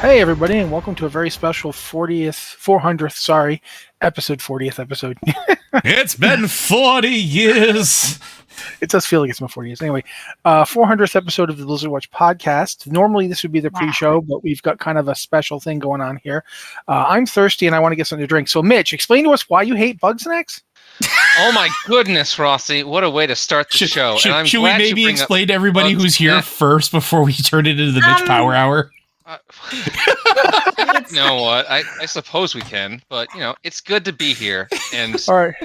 Hey everybody, and welcome to a very special 400th episode 40th episode. It's been 40 years. It does feel like it's been 40 years. Anyway, 400th episode of the Blizzard Watch podcast. Normally this would be the pre-show, but we've got kind of a special thing going on here. I'm thirsty and I want to get something to drink. So Mitch, explain to us why you hate Bugsnax. Oh my goodness, Rossi! What a way to start the show. Should we maybe explain to everybody who's here first before we turn it into the Mitch Power Hour? You know what? I suppose we can, but it's good to be here. And all right.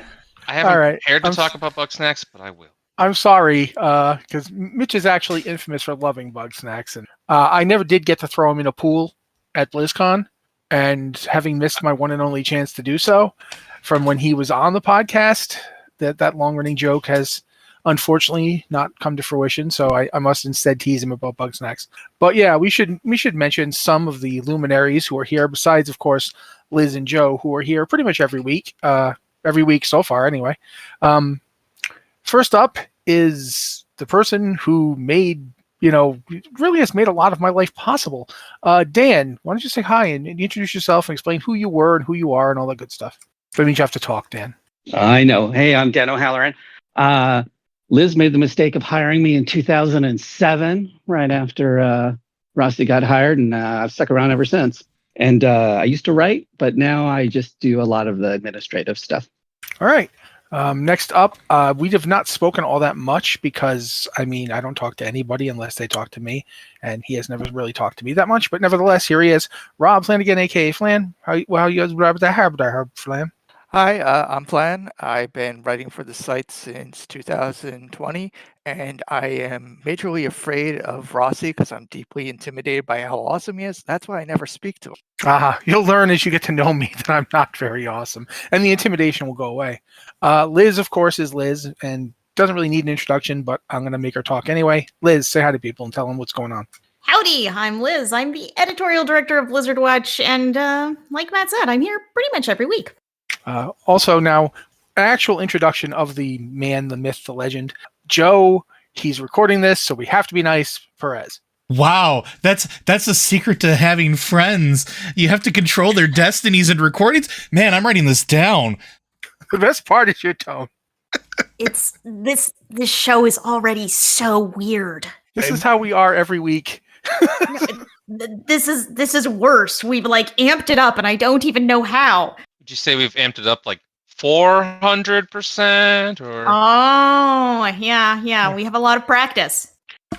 I haven't prepared to talk about Bugsnax, but I will. I'm sorry, because Mitch is actually infamous for loving Bugsnax, and I never did get to throw him in a pool at BlizzCon, and having missed my one and only chance to do so from when he was on the podcast, that long-running joke has unfortunately not come to fruition, so I must instead tease him about Bugsnax. But yeah, we should mention some of the luminaries who are here, besides, of course, Liz and Joe, who are here pretty much every week so far anyway. First up is the person who really has made a lot of my life possible. Dan, why don't you say hi and introduce yourself and explain who you were and who you are and all that good stuff. That means you have to talk, Dan. I know. Hey, I'm Dan O'Halloran. Liz made the mistake of hiring me in 2007, right after Rossi got hired, and I've stuck around ever since. And I used to write, but now I just do a lot of the administrative stuff. All right. Next up, we have not spoken all that much because, I don't talk to anybody unless they talk to me, and he has never really talked to me that much. But nevertheless, here he is, Rob Flanagan, a.k.a. Flan. How you guys, Flan? Hi, I'm Flan. I've been writing for the site since 2020, and I am majorly afraid of Rossi because I'm deeply intimidated by how awesome he is. That's why I never speak to him. You'll learn as you get to know me that I'm not very awesome, and the intimidation will go away. Liz, of course, is Liz, and doesn't really need an introduction, but I'm going to make her talk anyway. Liz, say hi to people and tell them what's going on. Howdy, I'm Liz. I'm the editorial director of Blizzard Watch, and like Matt said, I'm here pretty much every week. Also now, an actual introduction of the man, the myth, the legend. Joe, he's recording this, so we have to be nice. Perez. Wow, that's the secret to having friends. You have to control their destinies and recordings. Man, I'm writing this down. The best part is your tone. It's this show is already so weird. This is how we are every week. This is worse. We've amped it up, and I don't even know how. Would you say we've amped it up 400% or? Oh, yeah. We have a lot of practice.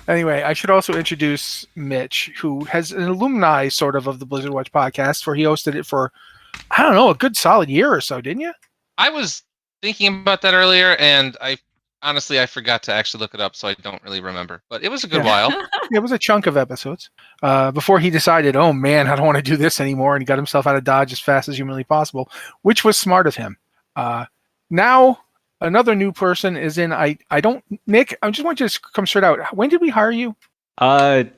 Anyway, I should also introduce Mitch, who has an alumni sort of the Blizzard Watch podcast, where he hosted it for, I don't know, a good solid year or so, didn't you? I was thinking about that earlier, and I forgot to actually look it up, so I don't really remember. But it was a good while. It was a chunk of episodes before he decided, oh man, I don't want to do this anymore, and he got himself out of Dodge as fast as humanly possible, which was smart of him. Now, another new person is in. Nick, I just want you to come straight out. When did we hire you? I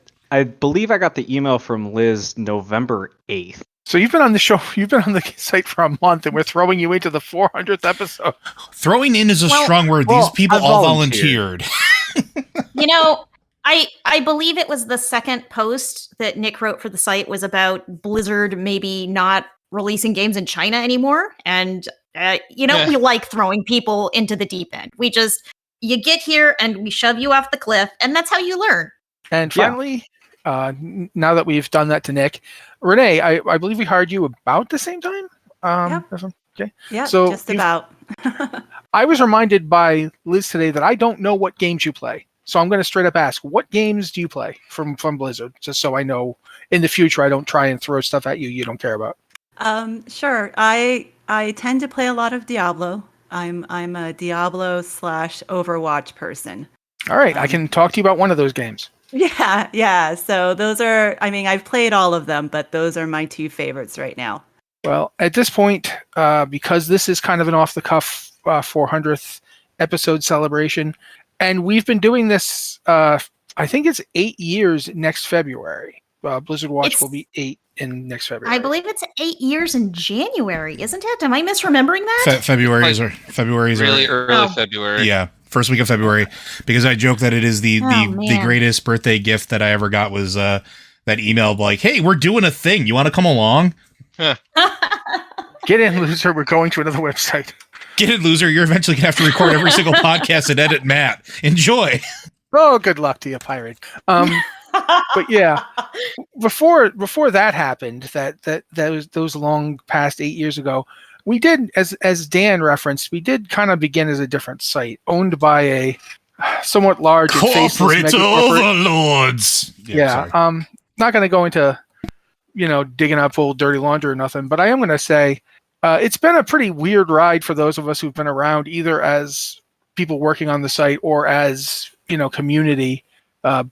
believe I got the email from Liz November 8th. So you've been on the show, you've been on the site for a month, and we're throwing you into the 400th episode. Throwing in is a strong word. These people all volunteered. I believe it was the second post that Nick wrote for the site was about Blizzard maybe not releasing games in China anymore. And, we like throwing people into the deep end. You get here and we shove you off the cliff, and that's how you learn. And finally, now that we've done that to Nick, Renee, I believe we hired you about the same time. Okay. Yeah, so just about. I was reminded by Liz today that I don't know what games you play. So I'm going to straight up ask, what games do you play from Blizzard? Just so I know in the future I don't try and throw stuff at you don't care about. Sure. I tend to play a lot of Diablo. I'm a Diablo / Overwatch person. All right. I can talk to you about one of those games. Yeah. So those are, I've played all of them, but those are my two favorites right now. Well, at this point, because this is kind of an off-the-cuff 400th episode celebration, and we've been doing this, I think it's 8 years next February. Blizzard Watch will be 8 in next February. I believe it's 8 years in January, isn't it? Am I misremembering that? February is really early February. Yeah, first week of February, because I joke that it is the greatest birthday gift that I ever got was that email like, "Hey, we're doing a thing. You want to come along?" Get in, loser. We're going to another website. Get it, loser. You're eventually gonna have to record every single podcast and edit Matt. Enjoy. Oh, good luck to you, pirate. But yeah, before that happened, that was those long past 8 years ago, we did, as Dan referenced, we did kind of begin as a different site owned by a somewhat large and faceless Corporate mega-corporate. overlords. Yeah. Not going to go into digging up old dirty laundry or nothing, but I am going to say it's been a pretty weird ride for those of us who've been around, either as people working on the site or as community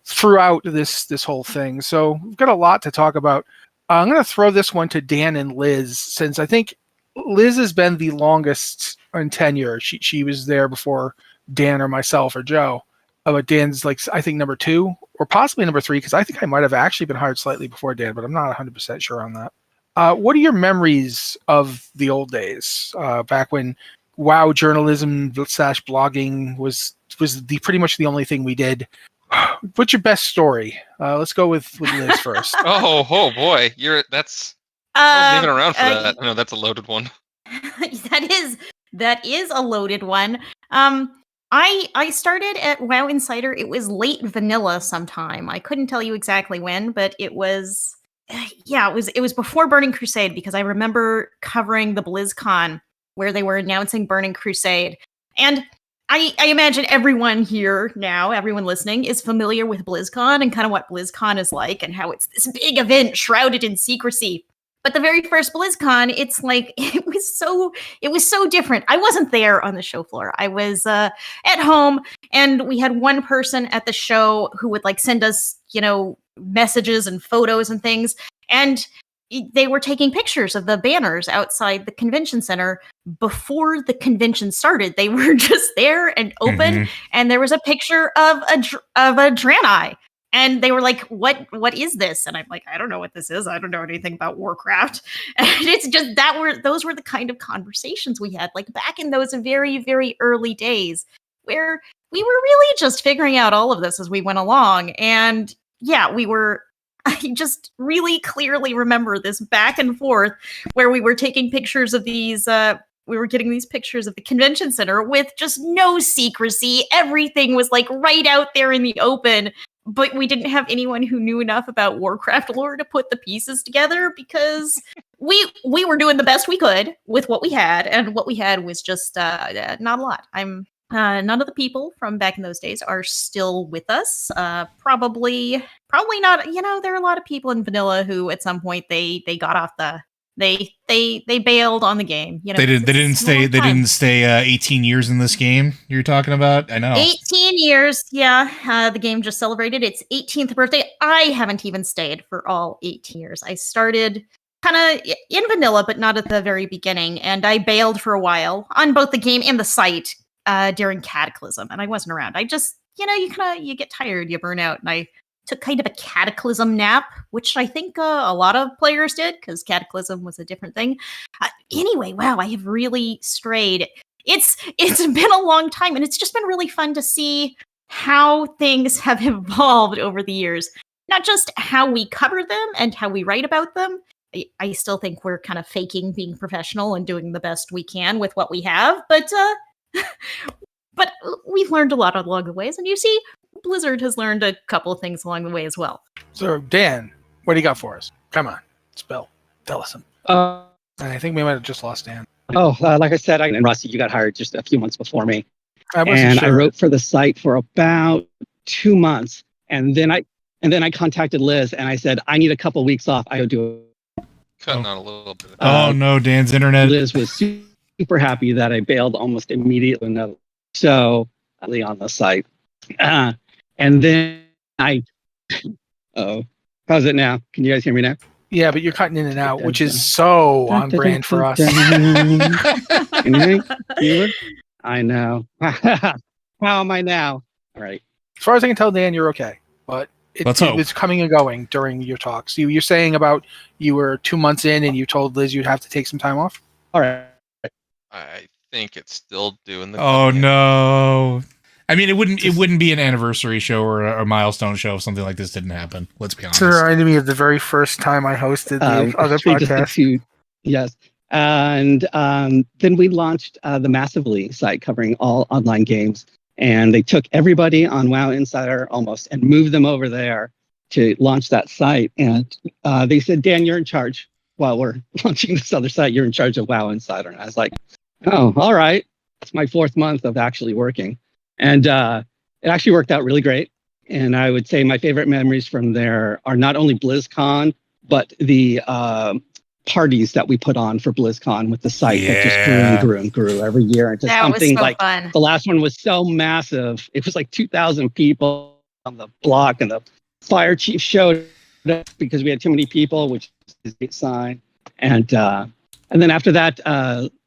throughout this whole thing. So we've got a lot to talk about. I'm going to throw this one to Dan and Liz, since I think Liz has been the longest in tenure. She was there before Dan or myself or Joe. But Dan's I think number 2 or possibly number 3, because I think I might have actually been hired slightly before Dan, but I'm not 100% sure on that. What are your memories of the old days, back when WoW journalism / blogging was pretty much the only thing we did? What's your best story? Let's go with Liz first. Oh boy, I wasn't even around for that. I know that's a loaded one. That is a loaded one. I started at WoW Insider. It was late vanilla sometime. I couldn't tell you exactly when, but it was it was before Burning Crusade, because I remember covering the BlizzCon where they were announcing Burning Crusade. And I imagine everyone here now, everyone listening, is familiar with BlizzCon and kind of what BlizzCon is like and how it's this big event shrouded in secrecy. But the very first BlizzCon, it's like it was so different. I wasn't there on the show floor. I was at home, and we had one person at the show who would send us, messages and photos and things. And they were taking pictures of the banners outside the convention center before the convention started. They were just there and open, and there was a picture of a Draenei. And they were like, what is this? And I'm like, I don't know what this is. I don't know anything about Warcraft. And it's just those were the kind of conversations we had, back in those very, very early days, where we were really just figuring out all of this as we went along. And yeah, I just really clearly remember this back and forth where we were taking pictures of these, we were getting these pictures of the convention center with just no secrecy. Everything was right out there in the open. But we didn't have anyone who knew enough about Warcraft lore to put the pieces together, because we were doing the best we could with what we had, and what we had was just not a lot. None of the people from back in those days are still with us. Probably not. There are a lot of people in vanilla who at some point they got off they bailed on the game. They didn't stay 18 years in this game you're talking about. I know. 18 years. Yeah. The game just celebrated its 18th birthday. I haven't even stayed for all 18 years. I started kind of in vanilla, but not at the very beginning. And I bailed for a while on both the game and the site during Cataclysm. And I wasn't around. I just, you get tired, you burn out. And I took kind of a Cataclysm nap, which I think a lot of players did, because Cataclysm was a different thing. Anyway, wow, I have really strayed. It's been a long time, and it's just been really fun to see how things have evolved over the years. Not just how we cover them and how we write about them. I still think we're kind of faking being professional and doing the best we can with what we have, but we've learned a lot along the ways, and you see, Blizzard has learned a couple of things along the way as well. So, Dan, what do you got for us? Come on, spill. Tell us some. I think we might have just lost Dan. Like I said, and Rusty, you got hired just a few months before me. I wrote for the site for about 2 months, and then I contacted Liz and I said, I need a couple weeks off. I would do it. Cutting on a little bit. No, Dan's internet. Liz was super happy that I bailed almost immediately. So, on the site. And then how's it now? Can you guys hear me now? Yeah, but you're cutting in and out, which is so on brand for us. Anything? I know. How am I now? All right. As far as I can tell, Dan, you're okay. But it's coming and going during your talks. You're saying about you were 2 months in and you told Liz you'd have to take some time off? All right. I think it's still doing the. Oh, no. I mean, it wouldn't be an anniversary show or a milestone show if something like this didn't happen. Let's be honest. It reminded me of the very first time I hosted the other Actually, just the podcast. two- yes. And then we launched the Massively site covering all online games. And they took everybody on WoW Insider almost and moved them over there to launch that site. And they said, Dan, you're in charge while we're launching this other site. You're in charge of WoW Insider. And I was like, oh, all right. It's my 4th month of actually working. And it actually worked out really great. And I would say my favorite memories from there are not only BlizzCon, but the parties that we put on for BlizzCon with the site that just grew and grew and grew every year into That was something so like fun. the last one was so massive. It was like 2,000 people on the block, and the fire chief showed up because we had too many people, which is a sign. And then after that,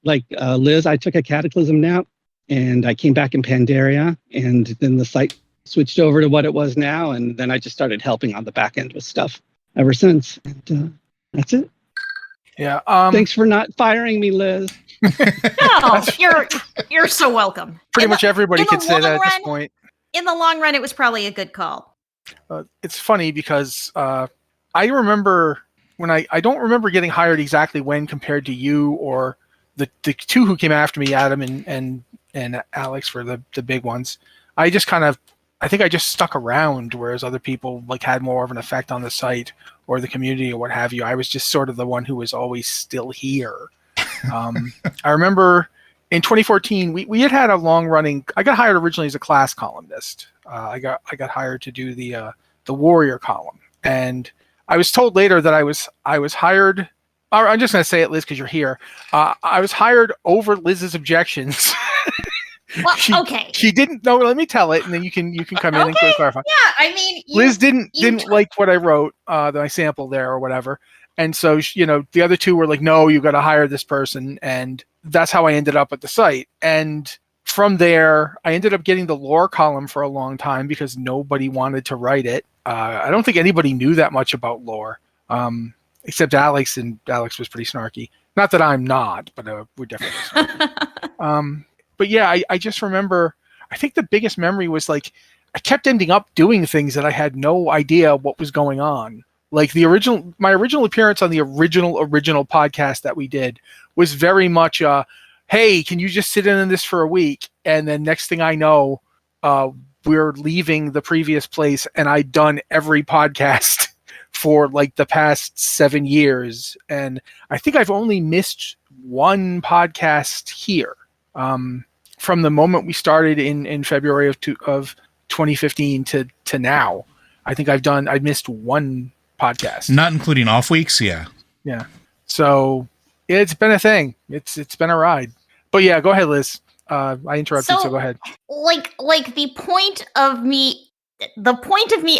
Liz, I took a cataclysm nap, and I came back in Pandaria, and then the site switched over to what it was now, and then I just started helping on the back end with stuff ever since. And that's it. Yeah. Thanks for not firing me, Liz. No, you're so welcome. Pretty In much the- everybody in the could say that at this long point. In the long run, it was probably a good call. It's funny because I remember when I don't remember getting hired exactly when compared to you or the two who came after me, Adam and Alex, for the big ones. I think I just stuck around, whereas other people like had more of an effect on the site or the community or what have you. I was just sort of the one who was always still here. I remember in 2014 we had a long running. I got hired originally as a class columnist. I got hired to do the warrior column, and I was told later that I was hired. I'm just going to say it, Liz, because you're here. I was hired over Liz's objections. Well, okay. She didn't know. Let me tell it, and then you can come in and clarify. Yeah, I mean, Liz didn't like what I wrote, my sample there or whatever, and so the other two were like, "No, you got to hire this person," and that's how I ended up at the site. And from there, I ended up getting the lore column for a long time because nobody wanted to write it. I don't think anybody knew that much about lore, except Alex, and Alex was pretty snarky. Not that I'm not, but we're definitely snarky. But yeah, I just remember, I think the biggest memory was like, I kept ending up doing things that I had no idea what was going on. Like my original appearance on the original podcast that we did was very much, hey, can you just sit in on this for a week? And then next thing I know, we're leaving the previous place, and I'd done every podcast for like the past 7 years. And I think I've only missed one podcast here. From the moment we started in February of 2015 to now, I think I missed one podcast, not including off weeks. Yeah. So it's been a thing. It's been a ride. But yeah, go ahead, Liz. I interrupted, so go ahead. Like the point of me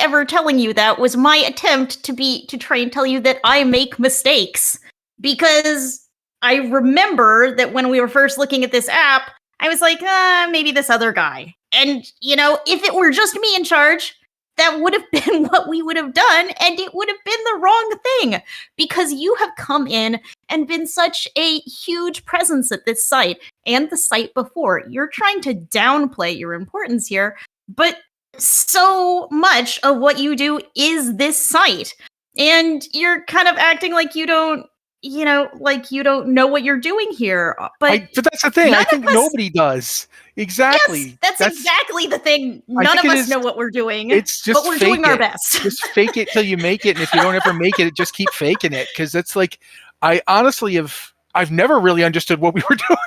ever telling you that was my attempt to try and tell you that I make mistakes, because I remember that when we were first looking at this app, I was like, maybe this other guy. And, if it were just me in charge, that would have been what we would have done, and it would have been the wrong thing, because you have come in and been such a huge presence at this site and the site before. You're trying to downplay your importance here, but so much of what you do is this site, and you're kind of acting like you don't know what you're doing here. But that's the thing. I think nobody does. Exactly. Yes, that's exactly the thing. None of us know what we're doing. It's just but we're doing our best. Just fake it till you make it, and if you don't ever make it, just keep faking it. Because it's like, I honestly I've never really understood what we were doing.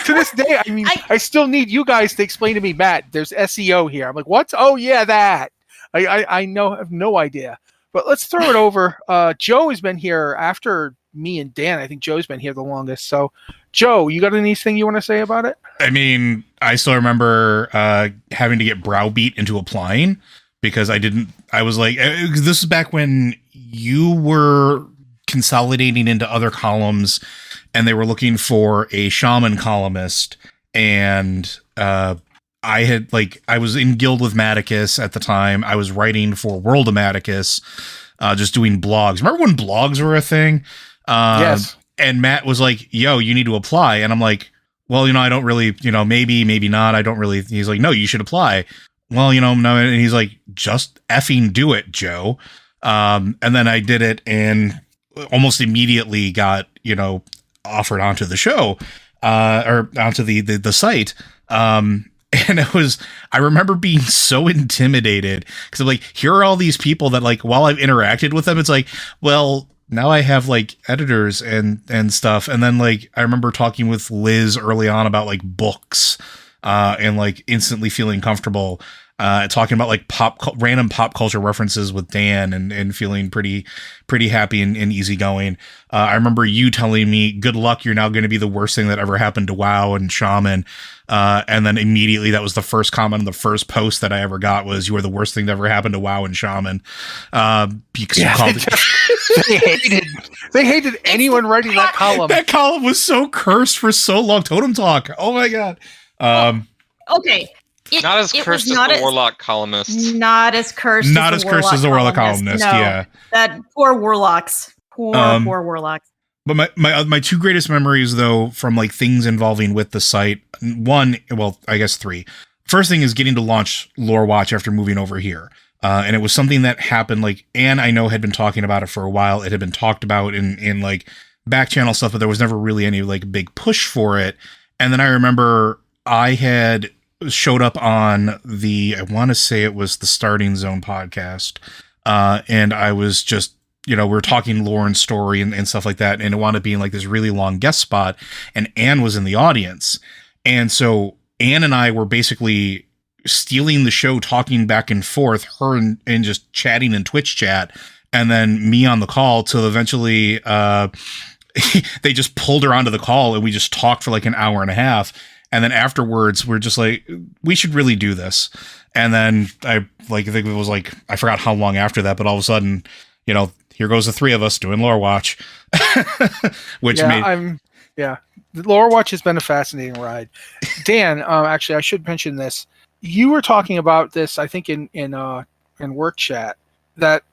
To this day, I mean, I still need you guys to explain to me, Matt, there's SEO here. I'm like, what? Oh yeah, that. I have no idea. But let's throw it over. Joe has been here after me and Dan. I think Joe's been here the longest. So, Joe, you got anything you want to say about it? I mean, I still remember having to get browbeat into applying because I was like, this is back when you were consolidating into other columns and they were looking for a shaman columnist. And I was in Guild with Maticus at the time. I was writing for World of Maticus, just doing blogs. Remember when blogs were a thing? Yes. And Matt was like, yo, you need to apply. And I'm like, well, I don't really, maybe not. I don't really. He's like, no, you should apply. Well, no. And he's like, just effing do it, Joe. And then I did it and almost immediately got, offered onto the show, or onto the site. And I remember being so intimidated because I'm like, here are all these people that, like, while I've interacted with them, it's like, well, now I have like editors and stuff. And then, like, I remember talking with Liz early on about like books, and like instantly feeling comfortable, talking about like random pop culture references with Dan and feeling pretty happy and easygoing. I remember you telling me, good luck, you're now going to be the worst thing that ever happened to WoW and Shaman. And then immediately that was the first comment on the first post that I ever got was, you were the worst thing that ever happened to WoW and Shaman. Because you called it. They hated anyone writing that column. That column was so cursed for so long. Totem Talk. Oh my God. Okay. Not as cursed as the Warlock columnists. Not as cursed. Not as cursed as the Warlock columnist. No, yeah. That poor Warlocks. Poor Warlocks. But my two greatest memories, though, from like things involving with the site, I guess three. First thing is getting to launch Lore Watch after moving over here. And it was something that happened, like, Anne, I know, had been talking about it for a while. It had been talked about in like back channel stuff, but there was never really any like big push for it. And then I remember I had showed up on I want to say it was the Starting Zone podcast. And I was just, we're talking lore and story and stuff like that. And it wound up being like this really long guest spot. And Anne was in the audience. And so Anne and I were basically stealing the show, talking back and forth, her and just chatting in Twitch chat. And then me on the call till eventually, they just pulled her onto the call and we just talked for like an hour and a half. And then afterwards, we're just like, we should really do this. And then I think it was like, I forgot how long after that, but all of a sudden, here goes the three of us doing Lore Watch. The Lore Watch has been a fascinating ride. Dan, actually, I should mention this. You were talking about this, I think, in work chat, that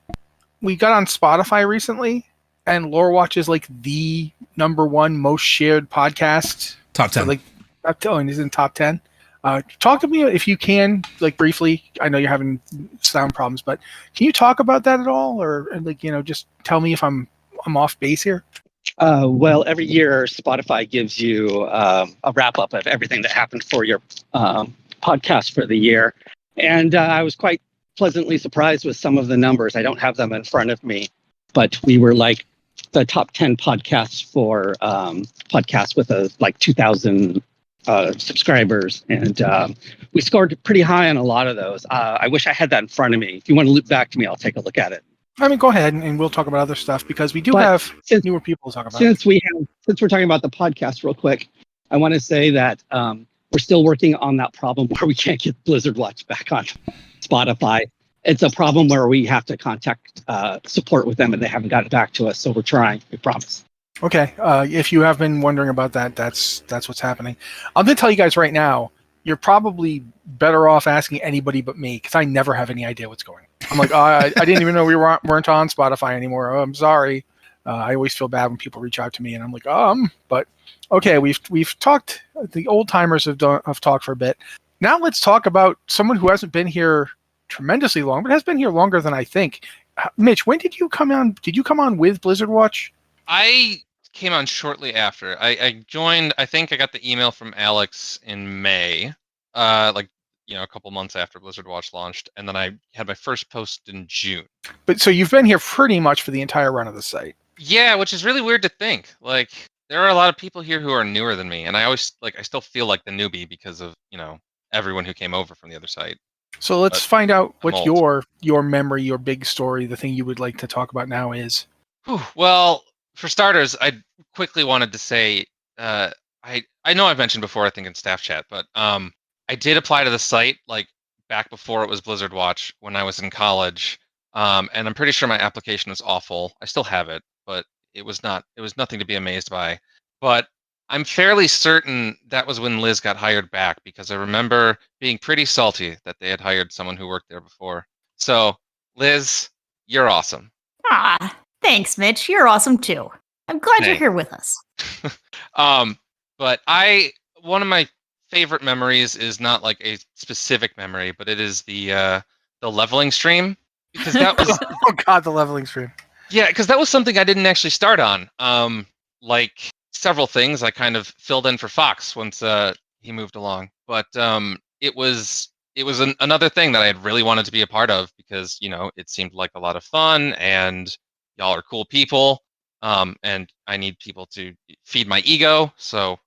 we got on Spotify recently, and Lore Watch is like the #1 most shared podcast. Top 10. Like, I'm telling you, he's in top 10. Talk to me if you can, like, briefly. I know you're having sound problems, but can you talk about that at all, or like, just tell me if I'm off base here? Well, every year Spotify gives you a wrap up of everything that happened for your podcast for the year, and I was quite pleasantly surprised with some of the numbers. I don't have them in front of me, but we were like the top 10 podcasts for podcasts with like 2,000 subscribers, and we scored pretty high on a lot of those. I wish I had that in front of me. If you want to loop back to me, I'll take a look at it. I mean, go ahead and we'll talk about other stuff because we do have newer people to talk about. Since we're talking about the podcast real quick, I want to say that we're still working on that problem where we can't get Blizzard Watch back on Spotify. It's a problem where we have to contact support with them and they haven't gotten back to us. So we're trying, we promise. Okay. If you have been wondering about that, that's what's happening. I'm going to tell you guys right now, you're probably better off asking anybody but me because I never have any idea what's going on. I'm like, I didn't even know we weren't on Spotify anymore. Oh, I'm sorry. I always feel bad when people reach out to me and I'm like, but okay, we've talked, the old timers have talked for a bit. Now let's talk about someone who hasn't been here tremendously long, but has been here longer than I think. Mitch, when did you come on? Did you come on with Blizzard Watch? I came on shortly after. I joined, I think I got the email from Alex in May, a couple months after Blizzard Watch launched, and then I had my first post in June. But so you've been here pretty much for the entire run of the site. Yeah, which is really weird to think. Like, there are a lot of people here who are newer than me, and I still feel like the newbie because of, everyone who came over from the other site. So let's find out what your memory, your big story, the thing you would like to talk about now is. Well, for starters, I quickly wanted to say, I know I've mentioned before, I think in staff chat, but I did apply to the site like back before it was Blizzard Watch when I was in college, and I'm pretty sure my application was awful. I still have it, but it was nothing to be amazed by. But I'm fairly certain that was when Liz got hired back because I remember being pretty salty that they had hired someone who worked there before. So, Liz, you're awesome. Thanks, Mitch. You're awesome too. I'm glad you're here with us. But one of my favorite memories is not like a specific memory, but it is the leveling stream, because that was Oh God, the leveling stream. yeah, because that was something I didn't actually start on. Like several things I kind of filled in for Fox once he moved along, but it was another thing that I had really wanted to be a part of, because it seemed like a lot of fun, and y'all are cool people, and I need people to feed my ego, so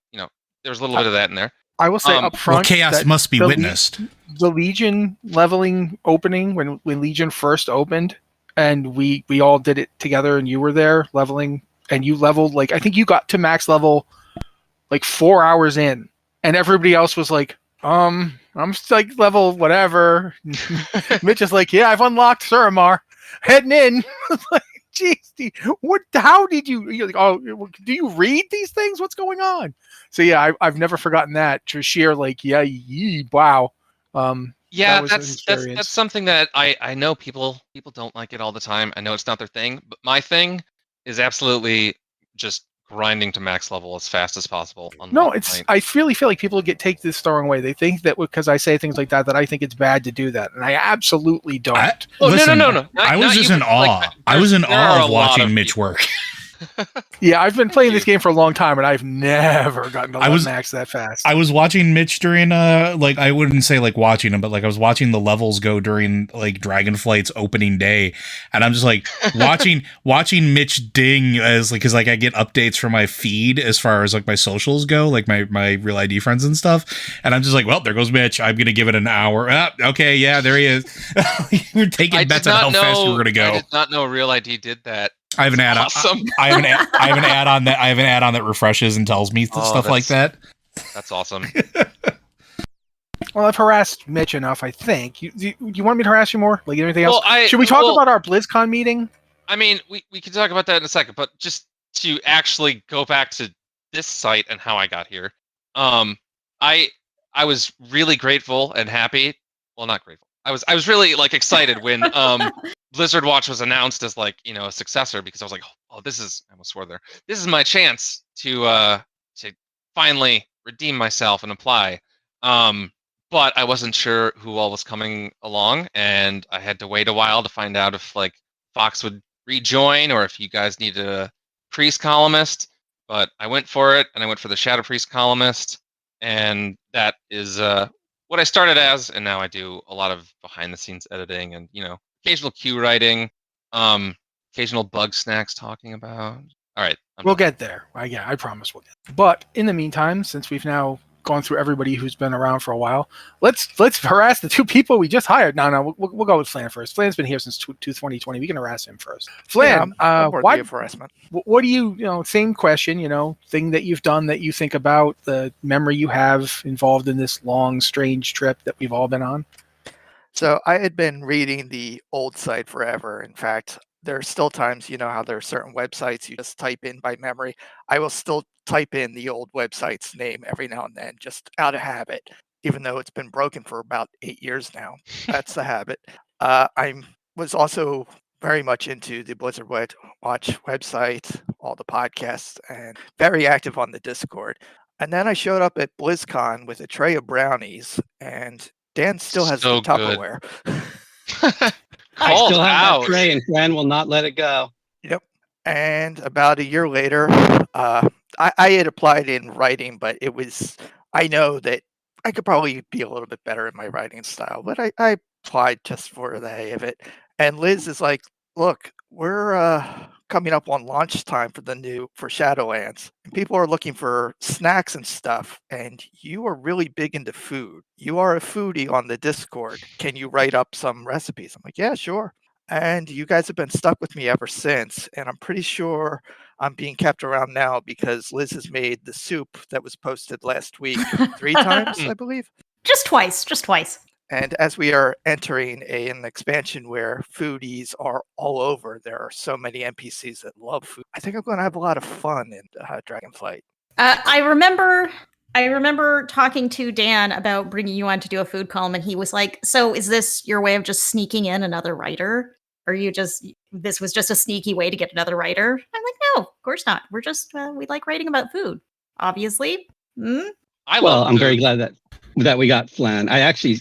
there's a little bit of that in there. I will say up front, Well, chaos that must be the witnessed. The Legion leveling opening, when Legion first opened, and we all did it together, and you were there leveling, and you leveled, like, I think you got to max level like 4 hours in, and everybody else was like, I'm like level whatever. Mitch is like, yeah, I've unlocked Suramar, heading in. Like, jeez, what? How did you? You're like, oh, do you read these things? What's going on? So yeah, I've never forgotten that. To sheer like, yeah, wow. Yeah, that was an that's experience. something that I know people don't like it all the time. I know it's not their thing, but my thing is absolutely just grinding to max level as fast as possible. On No, Level it's. 9. I really feel like people take this the wrong way. They think that because I say things like that I think it's bad to do that, and I absolutely don't. Oh, Listen, no. Not I was just you, in but, awe. like, I was in there are awe a of lot watching of Mitch people. work. Yeah, I've been playing you. this game for a long time, and I've never gotten to I was- max that fast. I was watching Mitch during like, I wouldn't say like watching him, but like I was watching the levels go during like Dragonflight's opening day, and I'm just like watching Mitch ding as like, because like I get updates from my feed as far as like my socials go, like my real ID friends and stuff, and I'm just like, well, there goes Mitch. I'm gonna give it an hour. Okay, yeah, there he is. We're taking bets on how fast we're gonna go. I did not know Real ID did that. I have an add-on. Awesome. I have an add-on that that refreshes and tells me stuff like that. That's awesome. Well, I've harassed Mitch enough, I think. You want me to harass you more? Like anything else? Well, Should we talk about our BlizzCon meeting? I mean, we can talk about that in a second, but just to actually go back to this site and how I got here, I was really grateful and happy. Well, not grateful. I was really like excited when Blizzard Watch was announced as like a successor, because I was like, oh, this is, I almost swore there. This is my chance to finally redeem myself and apply. But I wasn't sure who all was coming along, and I had to wait a while to find out if like Fox would rejoin or if you guys needed a priest columnist. But I went for it, and I went for the Shadow Priest columnist, and that is what I started as, and now I do a lot of behind the scenes editing and occasional Q writing, occasional bug snacks talking about. All right, We'll get there. I promise we'll get. But in the meantime, since we've now gone through everybody who's been around for a while, let's harass the two people we just hired. No, we'll go with Flan first. Flan's been here since 2020. We can harass him first. Flan, I'm worthy of harassment. what do you same question, thing that you've done that you think about, the memory you have involved in this long, strange trip that we've all been on? So I had been reading the old site forever. In fact, there are still times, how there are certain websites you just type in by memory. I will still type in the old website's name every now and then, just out of habit, even though it's been broken for about 8 years now. That's the habit. I was also very much into the Blizzard Watch website, all the podcasts, and very active on the Discord. And then I showed up at BlizzCon with a tray of brownies, and Dan still has So the Tupperware. I Called still have out. that tray, and Flan will not let it go. Yep. And about a year later, I had applied in writing, but I know that I could probably be a little bit better in my writing style, but I applied just for the hay of it. And Liz is like, look, we're coming up on launch time for Shadowlands, and people are looking for snacks and stuff, and you are really big into food. You are a foodie on the Discord. Can you write up some recipes? I'm like, yeah, sure. And you guys have been stuck with me ever since, and I'm pretty sure I'm being kept around now because Liz has made the soup that was posted last week 3 times, I believe. Just twice. And as we are entering an expansion where foodies are all over, there are so many NPCs that love food. I think I'm going to have a lot of fun in Dragonflight. I remember talking to Dan about bringing you on to do a food column, and he was like, "So is this your way of just sneaking in another writer? Or this was just a sneaky way to get another writer?" I'm like, "No, of course not. We're just we like writing about food, obviously." Well, love I'm very food. glad that we got Flan. I actually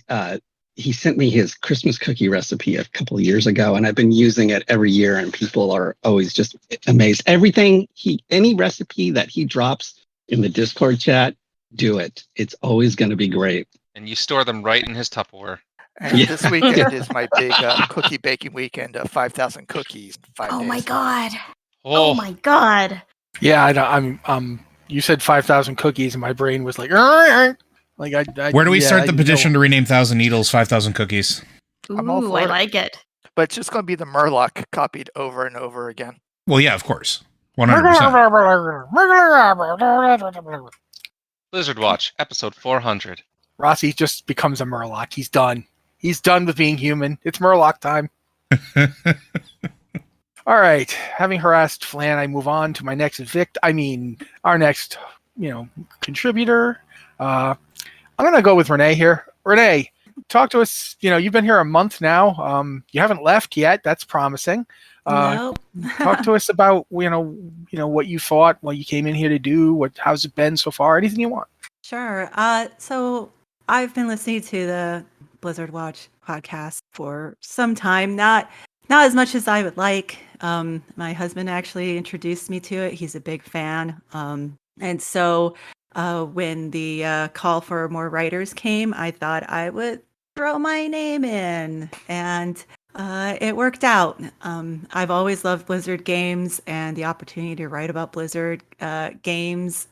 he sent me his Christmas cookie recipe a couple of years ago, and I've been using it every year, and people are always just amazed. Any recipe that he drops in the Discord chat, do it. It's always going to be great. And you store them right in his Tupperware. And Yeah. this weekend is my big cookie baking weekend of 5,000 cookies in 5 Oh days. my god. Oh my god. Yeah, I'm. You said 5,000 cookies, and my brain was like, like I. Where do we yeah, start the I petition know. to rename Thousand Needles 5,000 Cookies? I'm all Ooh, for I it. like it. But it's just going to be the Murloc copied over and over again. Well, yeah, of course. 100%. Blizzard Watch, episode 400. Rossi just becomes a Murloc. He's done. He's done with being human. It's Murloc time. All right. Having harassed Flan, I move on to my next our next, contributor. I'm going to go with Renee here. Renee, talk to us. You've been here a month now. You haven't left yet. That's promising. Nope. Talk to us about, what you thought, what you came in here to do, how's it been so far, anything you want. Sure. So I've been listening to the Blizzard Watch podcast for some time. Not as much as I would like. My husband actually introduced me to it. He's a big fan. And so when the call for more writers came, I thought I would throw my name in, and it worked out. I've always loved Blizzard games, and the opportunity to write about Blizzard games,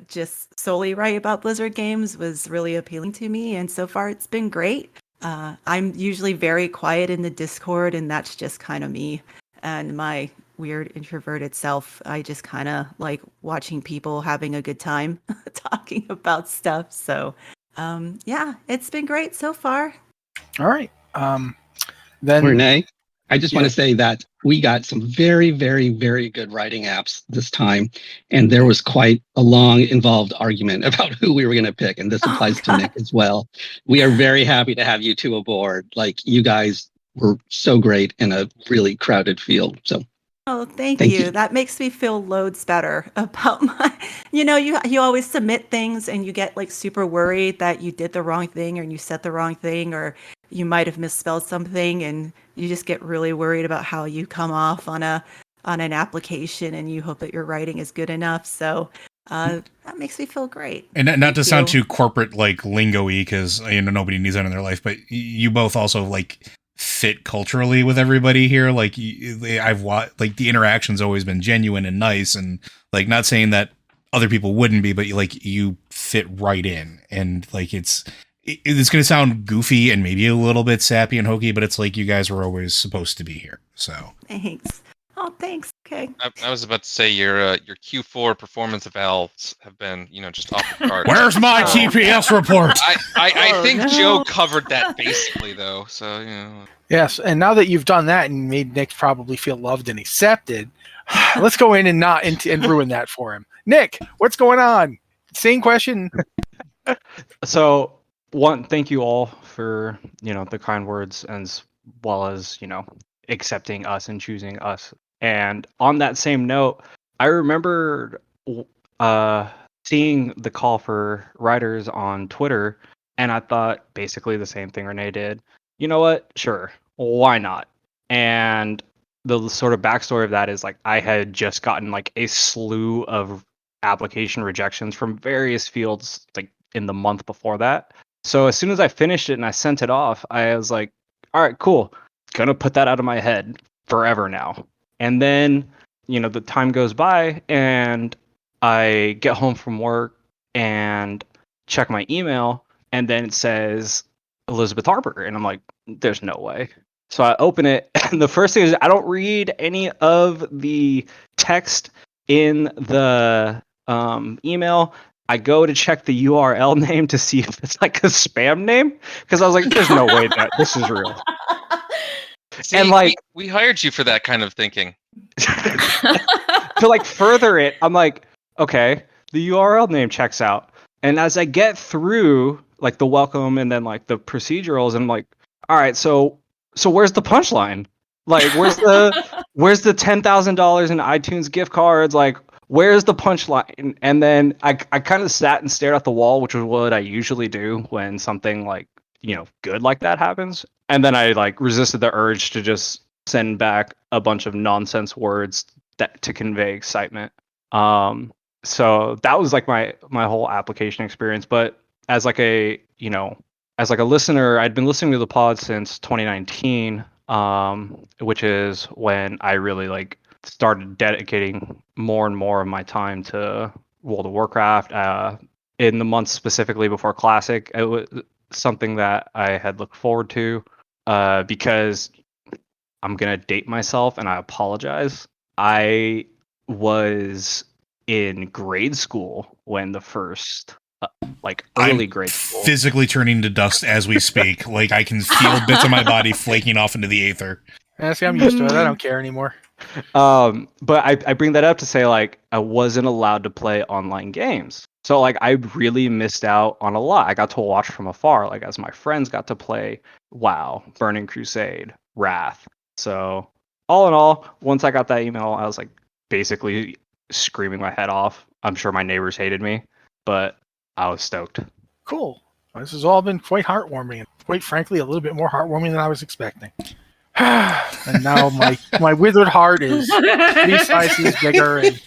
just solely write about Blizzard games, was really appealing to me. And so far, it's been great. I'm usually very quiet in the Discord, and that's just kind of me and my weird introverted self. I just kind of like watching people having a good time talking about stuff. So, yeah, it's been great so far. All right. Then Renee, I just want to say that we got some very, very, very good writing apps this time. And there was quite a long, involved argument about who we were going to pick. And this applies to Nick as well. We are very happy to have you two aboard. Like, you guys were so great in a really crowded field. So, oh, thank you. That makes me feel loads better about my, you always submit things and you get like super worried that you did the wrong thing or you said the wrong thing, or you might have misspelled something, and you just get really worried about how you come off on an application, and you hope that your writing is good enough. So that makes me feel great. And not to sound too corporate, like lingo-y, because nobody needs that in their life, but you both also like fit culturally with everybody here. Like I've watched, like the interaction's always been genuine and nice, and like not saying that other people wouldn't be, but you fit right in, and like it's going to sound goofy and maybe a little bit sappy and hokey, but it's like you guys were always supposed to be here. So thanks. Oh, thanks. Okay. I was about to say your Q4 performance evals have been, just off the chart. Where's my TPS report? I think Joe covered that basically, though. So Yes, and now that you've done that and made Nick probably feel loved and accepted, let's go in and and ruin that for him. Nick, what's going on? Same question. So, thank you all for, the kind words, as well as, accepting us and choosing us. And on that same note, I remember seeing the call for writers on Twitter, and I thought basically the same thing Renee did. You know what? Sure. Why not? And the sort of backstory of that is like I had just gotten like a slew of application rejections from various fields like in the month before that. So as soon as I finished it and I sent it off, I was like, all right, cool. Gonna put that out of my head forever now. And then, the time goes by and I get home from work and check my email, and then it says Elizabeth Harper. And I'm like, there's no way. So I open it, and the first thing is I don't read any of the text in the email. I go to check the URL name to see if it's like a spam name, because I was like, there's no way that this is real. See, and like we hired you for that kind of thinking. To like further it, I'm like, okay, the URL name checks out. And as I get through like the welcome and then like the procedurals, I'm like, all right, so where's the punchline? Like, where's the $10,000 in iTunes gift cards? Like, where's the punchline? And then I kind of sat and stared at the wall, which is what I usually do when something like, good like that happens. And then I like resisted the urge to just send back a bunch of nonsense words to convey excitement. So that was like my whole application experience. But as like a listener, I'd been listening to the pod since 2019, which is when I really like started dedicating more and more of my time to World of Warcraft. In the months specifically before Classic, it was something that I had looked forward to, because I'm gonna date myself and I apologize. I was in grade school when the first early grade school. Physically turning to dust as we speak. Like I can feel bits of my body flaking off into the aether. Yeah, see, I'm used to it. I don't care anymore. But I bring that up to say like I wasn't allowed to play online games. So like I really missed out on a lot. I got to watch from afar, like as my friends got to play WoW, Burning Crusade, Wrath. So all in all, once I got that email, I was like basically screaming my head off. I'm sure my neighbors hated me, but I was stoked. Cool. Well, this has all been quite heartwarming, and quite frankly, a little bit more heartwarming than I was expecting. And now my withered heart is 3 sizes bigger, and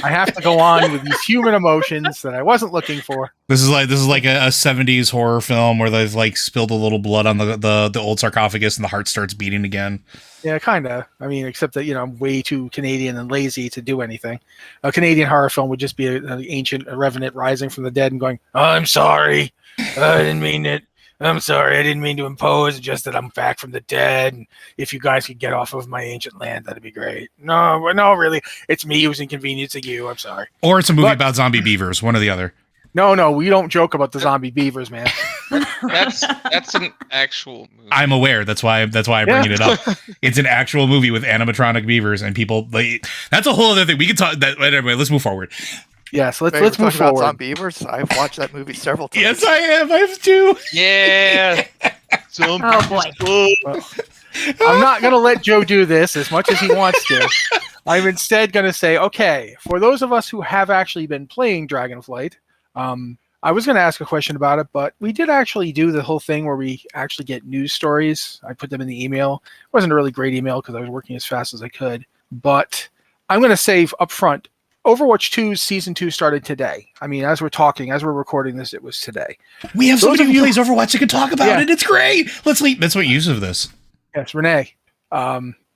I have to go on with these human emotions that I wasn't looking for. This is like a 70s horror film where they've like spilled a little blood on the old sarcophagus and the heart starts beating again. Yeah, kind of. I mean, except that, I'm way too Canadian and lazy to do anything. A Canadian horror film would just be an ancient revenant rising from the dead and going, "Oh, I'm sorry. I didn't mean it. I'm sorry. I didn't mean to impose. Just that I'm back from the dead. And if you guys could get off of my ancient land, that'd be great." No, really. It's me who's inconveniencing you. I'm sorry. Or it's a movie about zombie beavers. One or the other. No, we don't joke about the zombie beavers, man. That's an actual movie. I'm aware. That's why I bring it up. It's an actual movie with animatronic beavers and people. Like, that's a whole other thing. We can talk. Anyway, let's move forward. Yes, let's Wait, move about forward. Zombie Beavers. I've watched that movie several times. Yes, I have. I have too. Yeah. Oh boy. Well, I'm not going to let Joe do this as much as he wants to. I'm instead going to say, okay, for those of us who have actually been playing Dragonflight, I was going to ask a question about it, but we did actually do the whole thing where we actually get news stories. I put them in the email. It wasn't a really great email because I was working as fast as I could, but I'm going to say up front, Overwatch 2's Season 2 started today. I mean, as we're recording this, it was today. We have somebody who plays Overwatch that can talk about it. It's great. Let's make use of this. Yes, Renee.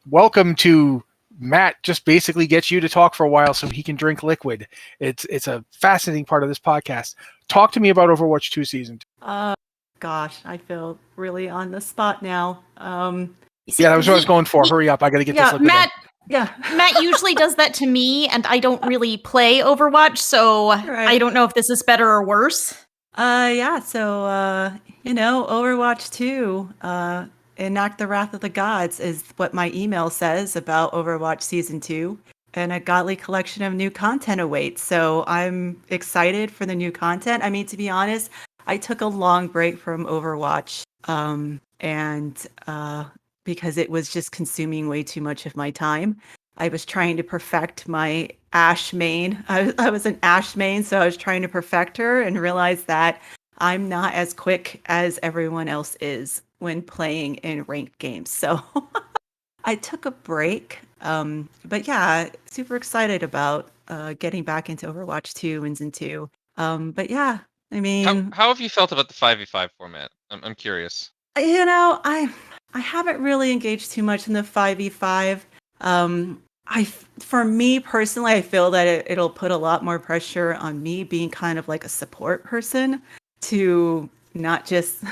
Welcome to Matt. Just basically gets you to talk for a while so he can drink liquid. It's a fascinating part of this podcast. Talk to me about Overwatch 2 Season 2. Gosh, I feel really on the spot now. Yeah, that was what I was going for. Hurry up. I got to get this liquid Matt. in. Yeah. Matt usually does that to me, and I don't really play Overwatch, so Right. I don't know if this is better or worse. So Overwatch 2, Enact the Wrath of the Gods is what my email says about Overwatch Season 2, and a godly collection of new content awaits. So I'm excited for the new content. I mean, to be honest, I took a long break from Overwatch, because it was just consuming way too much of my time. I was trying to perfect my Ashe main. I was an Ashe main, so I was trying to perfect her and realized that I'm not as quick as everyone else is when playing in ranked games. So I took a break. But yeah, super excited about getting back into Overwatch 2 and Season 2. But yeah, I mean... How have you felt about the 5v5 format? I'm curious. I haven't really engaged too much in the 5v5. For me personally, I feel that it'll put a lot more pressure on me being kind of like a support person to not just...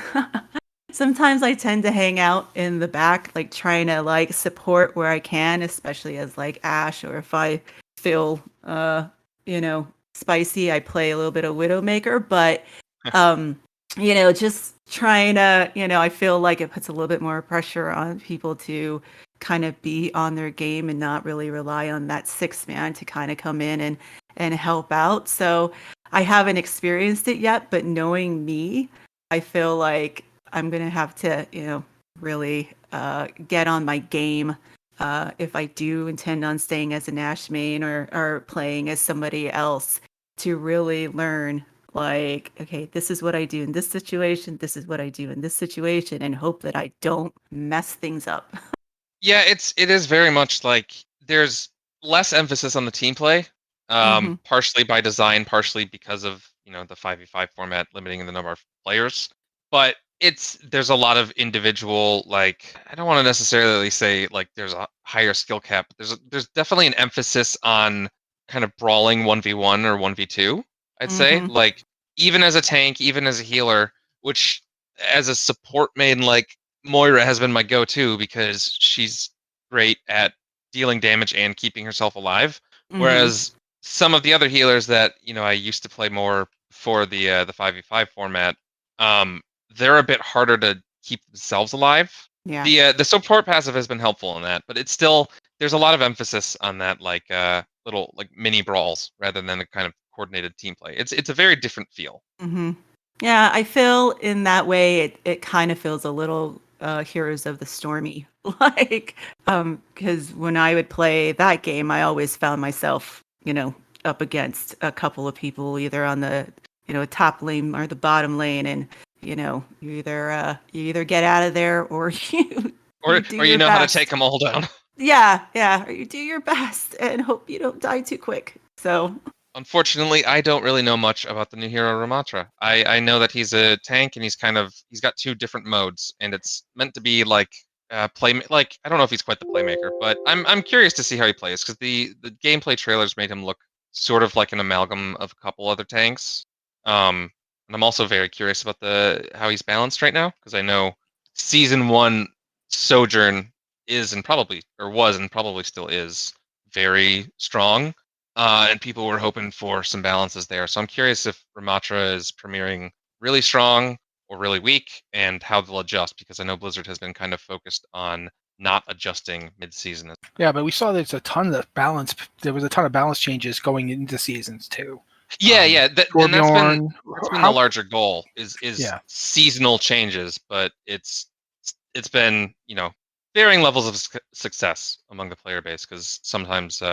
Sometimes I tend to hang out in the back, like trying to like support where I can, especially as like Ashe, or if I feel, spicy, I play a little bit of Widowmaker, but, just trying to, I feel like it puts a little bit more pressure on people to kind of be on their game and not really rely on that 6-man to kind of come in and help out. So I haven't experienced it yet, but knowing me, I feel like I'm going to have to, really get on my game if I do intend on staying as a Nash main or playing as somebody else, to really learn, like, okay, this is what I do in this situation, this is what I do in this situation, and hope that I don't mess things up. Yeah, it is very much like there's less emphasis on the team play, Mhm. partially by design, partially because of the 5v5 format limiting the number of players. But there's a lot of individual, like, I don't want to necessarily say like there's a higher skill cap, but there's definitely an emphasis on kind of brawling 1v1 or 1v2. I'd say, Mhm. like, even as a tank, even as a healer, which as a support main, like, Moira has been my go-to because she's great at dealing damage and keeping herself alive. Mhm. Whereas some of the other healers that I used to play more for the 5v5 format, they're a bit harder to keep themselves alive. Yeah. The support passive has been helpful in that, but it's still, there's a lot of emphasis on that, like, little like mini brawls rather than the kind of coordinated team play. It's a very different feel. Mhm. Yeah, I feel in that way it kind of feels a little Heroes of the Stormy. Like, because when I would play that game, I always found myself, up against a couple of people, either on the, top lane or the bottom lane, and you either get out of there or you do Or you your know how to best. take them all down. Yeah, or you do your best and hope you don't die too quick. So, Unfortunately, I don't really know much about the new hero Ramatra. I know that he's a tank and he's got two different modes, and it's meant to be like like, I don't know if he's quite the playmaker, but I'm curious to see how he plays, because the gameplay trailers made him look sort of like an amalgam of a couple other tanks. And I'm also very curious about the how he's balanced right now, because I know season 1 Sojourn is and probably, or was and probably still is, very strong, and people were hoping for some balances there. So I'm curious if Ramatra is premiering really strong or really weak, and how they'll adjust, because I know Blizzard has been kind of focused on not adjusting mid-season. Yeah, but we saw there's a ton of balance. There was a ton of balance changes going into seasons too. Yeah, Um, yeah, and Torbjorn, that's been the how? larger goal, is Yeah. seasonal changes, but it's been varying levels of success among the player base, because sometimes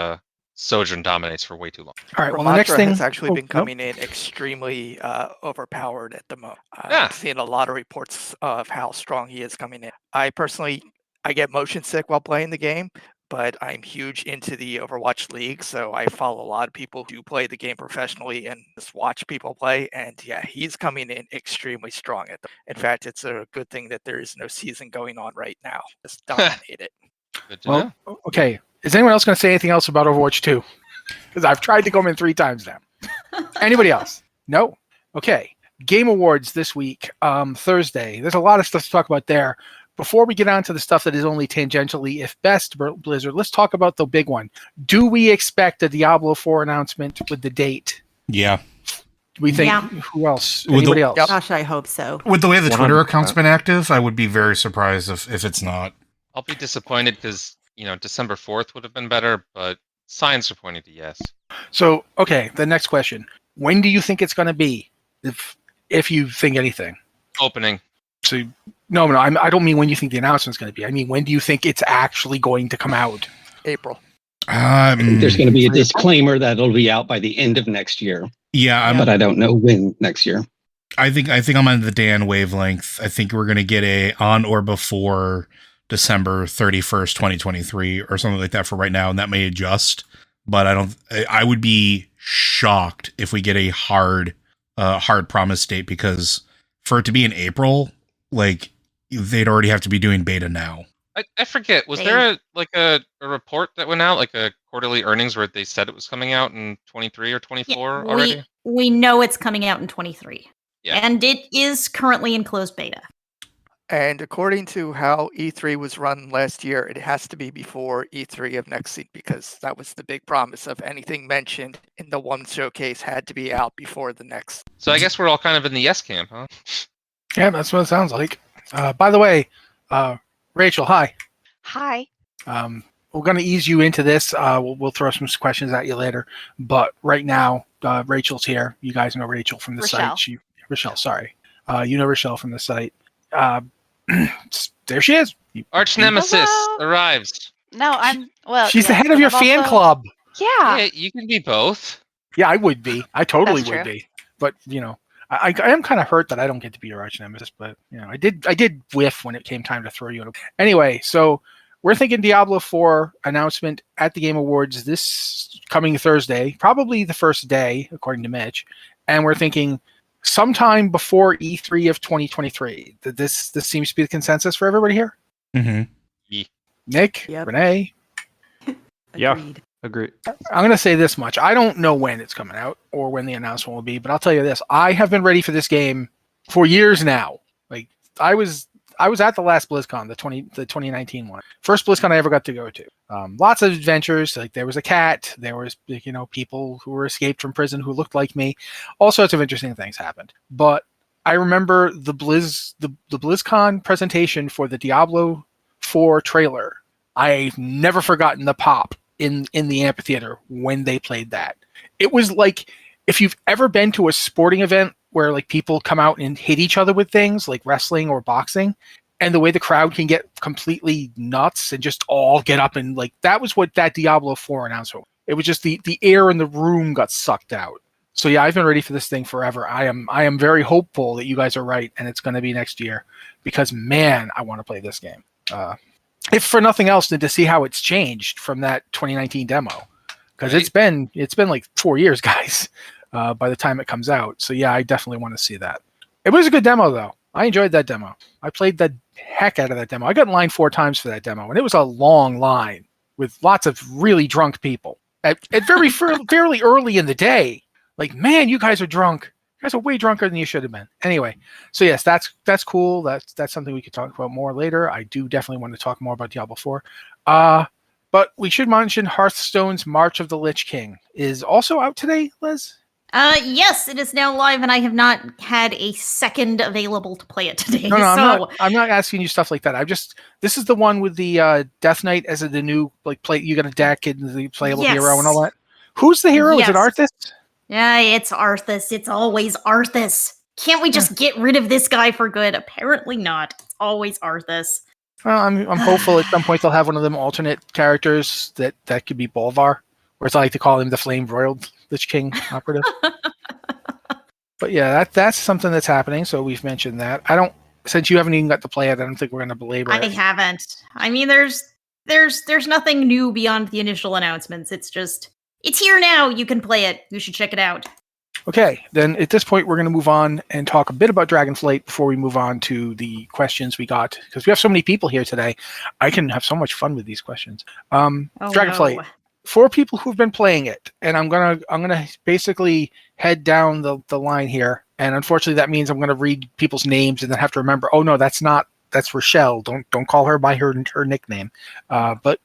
Sojourn dominates for way too long. All right. Well, the next Ramatra thing has actually oh, been nope. coming in extremely overpowered at the moment. Yeah. I've seen a lot of reports of how strong he is coming in. I personally, I get motion sick while playing the game, but I'm huge into the Overwatch League, so I follow a lot of people who play the game professionally and just watch people play. And yeah, he's coming in extremely strong. In fact, it's a good thing that there is no season going on right now. Just dominate it. Good to Well, know. okay. Is anyone else going to say anything else about Overwatch 2? Because I've tried to come in 3 times now. Anybody else? No? Okay. Game Awards this week, Thursday. There's a lot of stuff to talk about there. Before we get on to the stuff that is only tangentially, if best, Blizzard, let's talk about the big one. Do we expect a Diablo 4 announcement with the date? Yeah. We think, Yeah. who else? With Anybody the- else? Yep. gosh, I hope so. With the way the Twitter 100%. account's been active, I would be very surprised if it's not. I'll be disappointed, because December 4th would have been better, but signs are pointing to yes. So, okay, the next question. When do you think it's going to be, if you think anything? Opening. So, no, I don't mean when you think the announcement's going to be. I mean, when do you think it's actually going to come out? April. There's going to be a disclaimer that it'll be out by the end of next year, Yeah, but I don't know when next year. I think I'm on the Dan wavelength. I think we're gonna get a on or before December 31st, 2023, or something like that for right now, and that may adjust. But I would be shocked if we get a hard promise date, because for it to be in April, like, they'd already have to be doing beta now. I forget. Was there a report that went out, like a quarterly earnings, where they said it was coming out in 23 or 24 already? We know it's coming out in 23. Yeah. And it is currently in closed beta. And according to how E3 was run last year, it has to be before E3 of next season, because that was the big promise of anything mentioned in the one showcase had to be out before the next. So I guess we're all kind of in the yes camp, huh? Yeah, that's what it sounds like. By the way, Rachel, hi. Hi. We're going to ease you into this. We'll throw some questions at you later. But right now, Rachel's here. You guys know Rachel from the Rachelle. site. Rachelle, sorry. You know Rachelle from the site. There she is. Arch Nemesis Hello. arrives. No, I'm well. She's the yes, head of but your I'm fan also- club. Yeah, Yeah, you can be both. Yeah, I would be. I totally That's would true. be. But I am kind of hurt that I don't get to be your arch nemesis. But I did whiff when it came time to throw you in. Anyway, so we're thinking Diablo 4 announcement at the Game Awards this coming Thursday, probably the first day, according to Mitch, and we're thinking sometime before E3 of 2023. This seems to be the consensus for everybody here. Mm-hmm. Nick, Yep. Renee, Yeah. Agreed. Agree. I'm going to say this much. I don't know when it's coming out or when the announcement will be, but I'll tell you this. I have been ready for this game for years now. Like I was at the last BlizzCon, the 2019 one. First BlizzCon I ever got to go to. Lots of adventures. Like there was a cat, there was people who were escaped from prison who looked like me. All sorts of interesting things happened. But I remember the BlizzCon presentation for the Diablo 4 trailer. I've never forgotten the pop in the amphitheater when they played that. It was like if you've ever been to a sporting event where like people come out and hit each other with things like wrestling or boxing, and the way the crowd can get completely nuts and just all get up and like that was what that Diablo 4 announcement was. It was just the air in the room got sucked out. So yeah, I've been ready for this thing forever. I am very hopeful that you guys are right and it's going to be next year because man, I want to play this game. If for nothing else than to see how it's changed from that 2019 demo, because it's been like 4 years, guys, by the time it comes out. So yeah, I definitely want to see that. It was a good demo though. I enjoyed that demo. I played the heck out of that demo. I got in line 4 times for that demo, and it was a long line with lots of really drunk people at fairly early in the day. Like, man, you guys are drunk. You guys are way drunker than you should have been. Anyway, so yes, that's cool. That's something we could talk about more later. I do definitely want to talk more about Diablo 4. But we should mention Hearthstone's March of the Lich King is also out today, Liz? Yes, it is now live, and I have not had a second available to play it today. No, I'm not asking you stuff like that. This is the one with the Death Knight as the new play. You got a deck and the playable hero and all that. Who's the hero? Yes. Is it Arthas? Yeah, it's Arthas. It's always Arthas. Can't we just get rid of this guy for good? Apparently not. It's always Arthas. Well, I'm hopeful at some point they'll have one of them alternate characters that could be Bolvar, or as I like to call him, the Flame Broiled Lich King operative. But yeah, that's something that's happening. So we've mentioned that. Since you haven't even got to play it, I don't think we're going to belabor it. I haven't. I mean, there's nothing new beyond the initial announcements. It's just it's here now. You can play it. You should check it out. Okay, then at this point, we're going to move on and talk a bit about Dragonflight before we move on to the questions we got. Because we have so many people here today, I can have so much fun with these questions. Dragonflight, no. 4 people who've been playing it, and I'm gonna basically head down the line here. And unfortunately, that means I'm gonna read people's names and then have to remember. Oh no, that's Rachelle. Don't call her by her nickname. But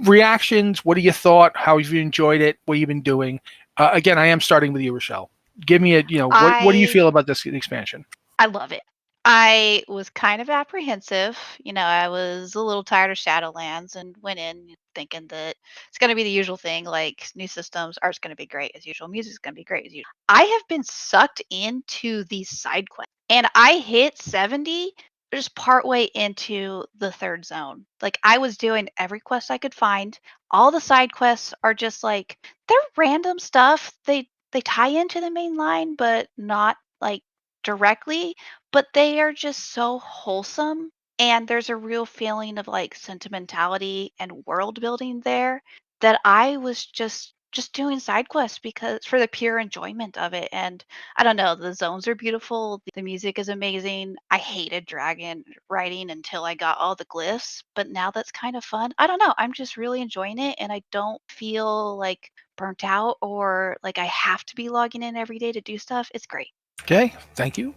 reactions. What have you thought? How have you enjoyed it? What have you been doing? Again, I am starting with you, Rachelle. Give me what do you feel about this expansion? I love it. I was kind of apprehensive. I was a little tired of Shadowlands and went in thinking that it's going to be the usual thing, like new systems, art's going to be great as usual, music's going to be great as usual. I have been sucked into these side quests, and I hit 70 just partway into the 3rd zone. Like I was doing every quest I could find. All the side quests are just like they're random stuff. They tie into the main line, but not like directly, but they are just so wholesome, and there's a real feeling of like sentimentality and world building there that I was just doing side quests because for the pure enjoyment of it. And I don't know, the zones are beautiful, the music is amazing. I hated dragon riding until I got all the glyphs, but now that's kind of fun. I don't know, I'm just really enjoying it, and I don't feel like burnt out or like I have to be logging in every day to do stuff. It's great. Okay, thank you.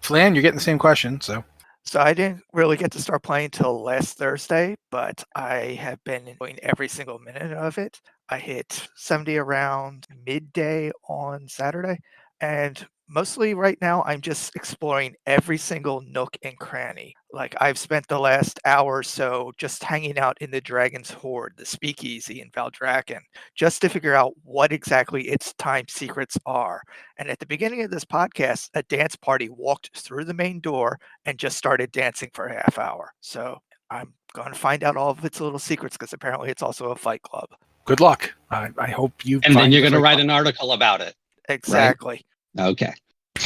Flan, you're getting the same question, so. So I didn't really get to start playing till last Thursday, but I have been enjoying every single minute of it. I hit 70 around midday on Saturday, and mostly right now I'm just exploring every single nook and cranny. Like I've spent the last hour or so just hanging out in the Dragon's Hoard, the speakeasy in Valdraken, just to figure out what exactly its time secrets are. And at the beginning of this podcast, a dance party walked through the main door and just started dancing for a half hour. So I'm going to find out all of its little secrets because apparently it's also a fight club. Good luck. I hope you. And then find you're the going to fight write club. an article about it. Exactly. Okay.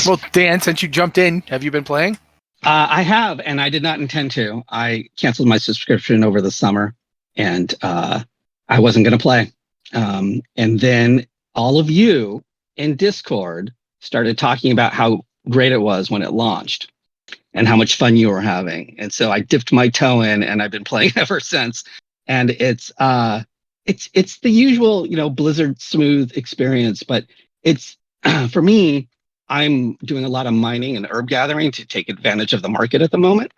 Well, Dan, since you jumped in, have you been playing? I have, and I did not intend to. I canceled my subscription over the summer, and I wasn't going to play. And then all of you in Discord started talking about how great it was when it launched and how much fun you were having. And so I dipped my toe in, and I've been playing ever since. And it's the usual, Blizzard smooth experience, but it's for me. I'm doing a lot of mining and herb gathering to take advantage of the market at the moment.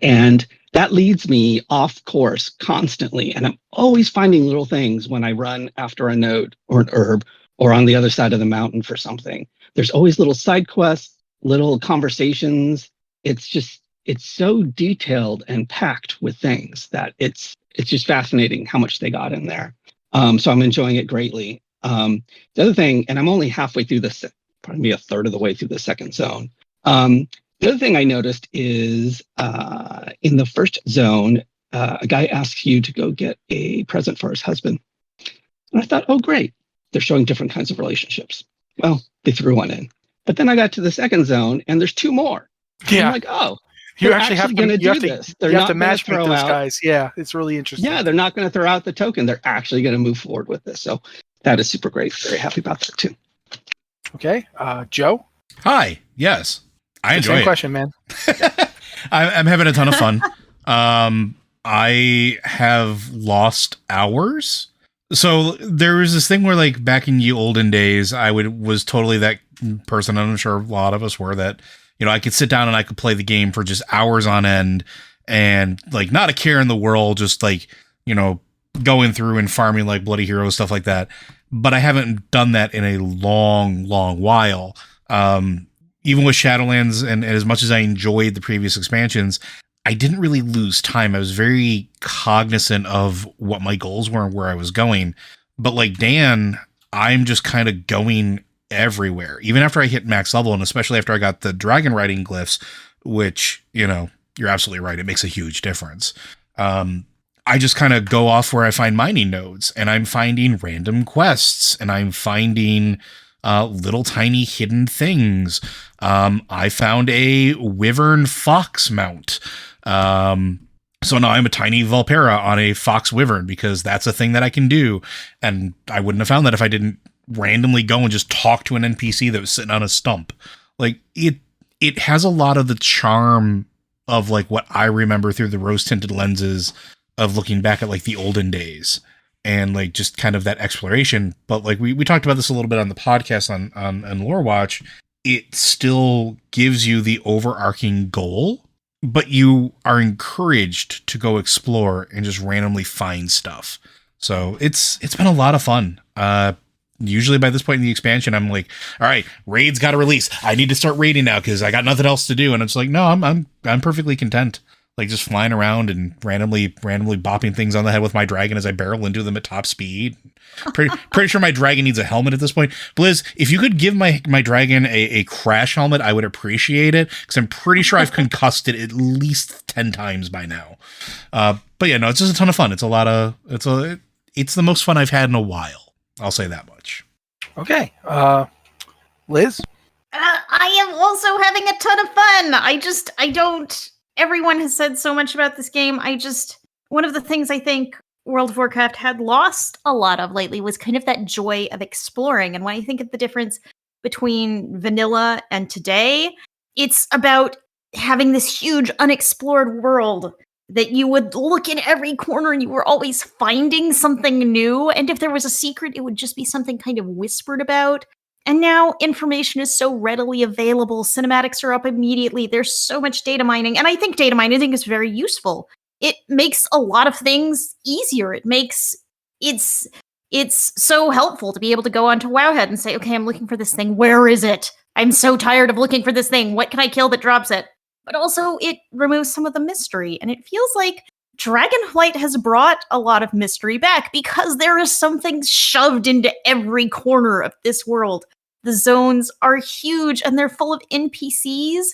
And that leads me off course constantly. And I'm always finding little things when I run after a node or an herb or on the other side of the mountain for something. There's always little side quests, little conversations. It's so detailed and packed with things that it's just fascinating how much they got in there. So I'm enjoying it greatly. The other thing, and I'm only halfway through this, probably a third of the way through the second zone. The other thing I noticed is in the first zone, a guy asks you to go get a present for his husband. And I thought, oh, great. They're showing different kinds of relationships. Well, they threw one in. But then I got to the second zone and there's two more. Yeah. I'm like, oh, You they're actually have going to you have do to, this. They're you have not to going to match make throw those out. guys. Yeah, it's really interesting. Yeah, they're not going to throw out the token. They're actually going to move forward with this. So that is super great. Very happy about that too. Okay, Joe. Hi. Yes, I enjoy Same it. question, man. I'm having a ton of fun. I have lost hours. So there was this thing where, like, back in the olden days, I was totally that person. I'm sure a lot of us were that. I could sit down and I could play the game for just hours on end, and like not a care in the world, just like going through and farming like bloody heroes, stuff like that. But I haven't done that in a long while. Even with Shadowlands, and as much as I enjoyed the previous expansions, I didn't really lose time. I was very cognizant of what my goals were and where I was going. But like Dan, I'm just kind of going everywhere. Even after I hit max level, and especially after I got the dragon riding glyphs, which, you're absolutely right. It makes a huge difference. I just kind of go off where I find mining nodes, and I'm finding random quests, and I'm finding little tiny hidden things. I found a wyvern fox mount. So now I'm a tiny Vulpera on a fox wyvern because that's a thing that I can do. And I wouldn't have found that if I didn't randomly go and just talk to an NPC that was sitting on a stump. Like it has a lot of the charm of like what I remember through the rose tinted lenses of looking back at like the olden days and like just kind of that exploration. But like we talked about this a little bit on the podcast on Lore Watch. It still gives you the overarching goal, but you are encouraged to go explore and just randomly find stuff. So it's been a lot of fun. Usually by this point in the expansion, I'm like, all right, raid's got to release. I need to start raiding now because I got nothing else to do. And it's like, no, I'm perfectly content. Like just flying around and randomly bopping things on the head with my dragon as I barrel into them at top speed. Pretty sure my dragon needs a helmet at this point. Blizz, if you could give my dragon a crash helmet, I would appreciate it because I'm pretty sure I've concussed it at least 10 times by now. But yeah, no, it's just a ton of fun. It's the most fun I've had in a while. I'll say that much. Okay, Liz. I am also having a ton of fun. Everyone has said so much about this game. One of the things I think World of Warcraft had lost a lot of lately was kind of that joy of exploring. And when I think of the difference between vanilla and today, it's about having this huge unexplored world that you would look in every corner and you were always finding something new. And if there was a secret, it would just be something kind of whispered about. And now information is so readily available. Cinematics are up immediately. There's so much data mining. And I think data mining is very useful. It makes a lot of things easier. It's so helpful to be able to go onto Wowhead and say, okay, I'm looking for this thing. Where is it? I'm so tired of looking for this thing. What can I kill that drops it? But also it removes some of the mystery. And it feels like Dragonflight has brought a lot of mystery back because there is something shoved into every corner of this world. The zones are huge and they're full of NPCs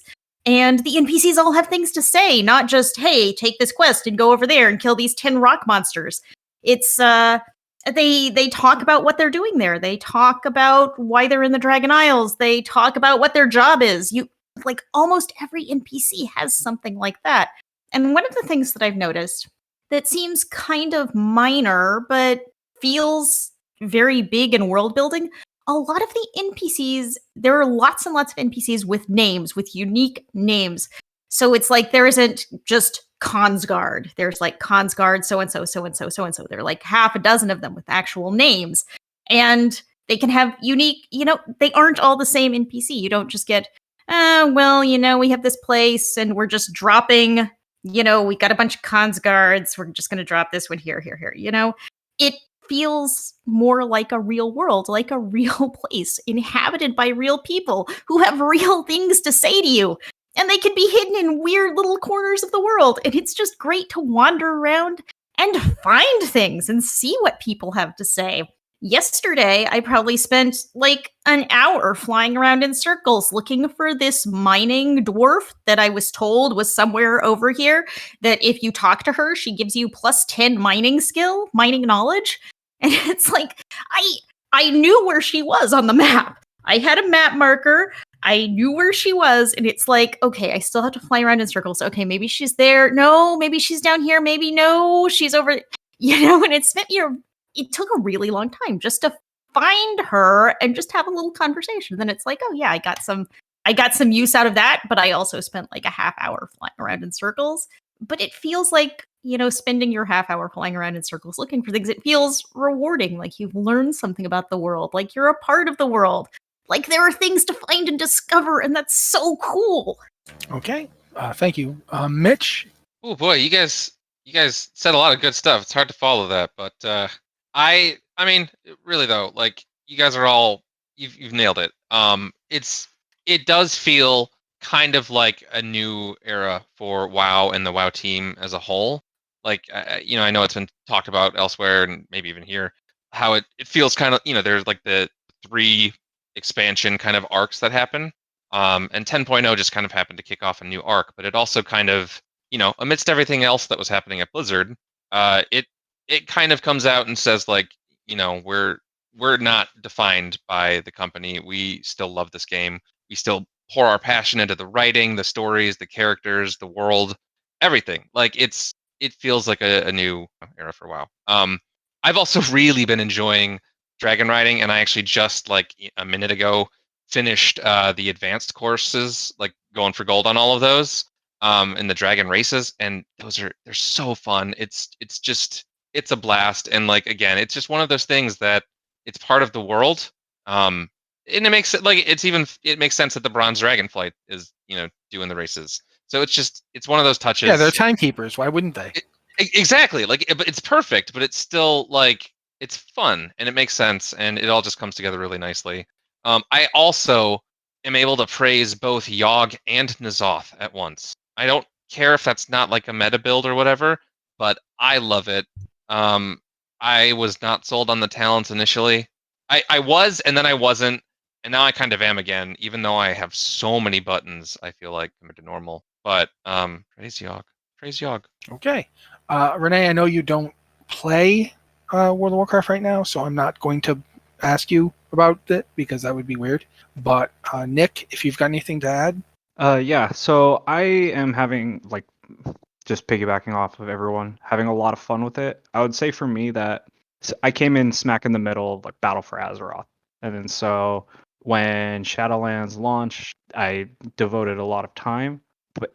And the NPCs all have things to say, not just, hey, take this quest and go over there and kill these 10 rock monsters. It's they talk about what they're doing there. They talk about why they're in the Dragon Isles. They talk about what their job is. You like almost every NPC has something like that. And one of the things that I've noticed that seems kind of minor but feels very big in world building, a lot of the NPCs, there are lots and lots of NPCs with names, with unique names. So it's like there isn't just Consguard. There's like Consguard, so and so, so and so, so and so. There are like half a dozen of them with actual names. And they can have unique, they aren't all the same NPC. You don't just get, well, we have this place and we're just dropping, we got a bunch of Consguards. We're just going to drop this one here. It feels more like a real world, like a real place inhabited by real people who have real things to say to you. And they can be hidden in weird little corners of the world. And it's just great to wander around and find things and see what people have to say. Yesterday, I probably spent like an hour flying around in circles looking for this mining dwarf that I was told was somewhere over here, that if you talk to her, she gives you plus 10 mining knowledge. And it's like, I knew where she was on the map. I had a map marker. I knew where she was, and it's like, okay, I still have to fly around in circles. Okay, maybe she's there. No, maybe she's down here. Maybe no, she's over. And it took a really long time just to find her and just have a little conversation. Then it's like, oh yeah, I got some use out of that, but I also spent like a half hour flying around in circles. But it feels like, spending your half hour flying around in circles looking for things, it feels rewarding, like you've learned something about the world, like you're a part of the world. Like there are things to find and discover, and that's so cool. Okay, thank you, Mitch. Oh boy, you guys said a lot of good stuff. It's hard to follow that, but I mean, really though, like you guys are all you've nailed it. It does feel kind of like a new era for WoW and the WoW team as a whole. Like I know it's been talked about elsewhere and maybe even here, how it feels kind of there's like the 3 expansion kind of arcs that happen. And 10.0 just kind of happened to kick off a new arc, but it also kind of, amidst everything else that was happening at Blizzard, it kind of comes out and says like, we're not defined by the company. We still love this game. We still pour our passion into the writing, the stories, the characters, the world, everything. Like it feels like a new era for WoW. I've also really been enjoying dragon riding, and I actually just like a minute ago finished the advanced courses, like going for gold on all of those in the dragon races, and they're so fun. It's a blast, and like again, it's just one of those things that it's part of the world, and it makes it like it makes sense that the bronze dragonflight is doing the races. So it's one of those touches. Yeah, they're timekeepers. Why wouldn't they? Exactly. Like, but it's perfect, but it's still like it's fun and it makes sense, and it all just comes together really nicely. I also am able to praise both Yogg and N'Zoth at once. I don't care if that's not like a meta build or whatever, but I love it. I was not sold on the talents initially. I was, and then I wasn't, and now I kind of am again, even though I have so many buttons, I feel like compared to normal. But praise Yogg. Praise Yogg. Okay. Renee, I know you don't play World of Warcraft right now, so I'm not going to ask you about it because that would be weird. But Nick, if you've got anything to add. Yeah, so I am having, like, just piggybacking off of everyone, having a lot of fun with it. I would say for me that I came in smack in the middle of like Battle for Azeroth. And then so when Shadowlands launched, I devoted a lot of time.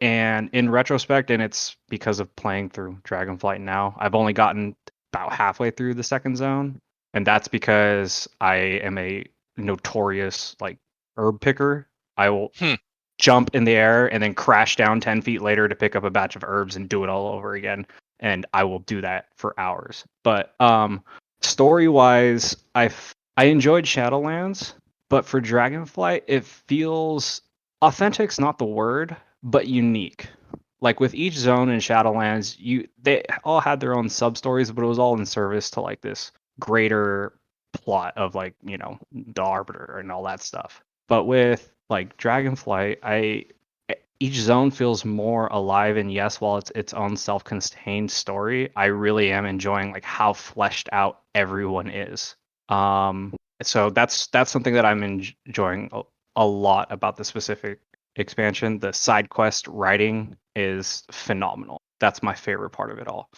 And in retrospect, and it's because of playing through Dragonflight now, I've only gotten about halfway through the second zone. And that's because I am a notorious like herb picker. I will jump in the air and then crash down 10 feet later to pick up a batch of herbs and do it all over again. And I will do that for hours. But story-wise, I enjoyed Shadowlands, but for Dragonflight, it feels authentic's not the word, but unique. Like with each zone in Shadowlands, they all had their own sub-stories, but it was all in service to like this greater plot of like, the Arbiter and all that stuff. But with like Dragonflight, each zone feels more alive, and yes, while it's its own self-contained story, I really am enjoying like how fleshed out everyone is. So that's something that I'm enjoying a lot about the specific expansion. The side quest writing is phenomenal. That's my favorite part of it all.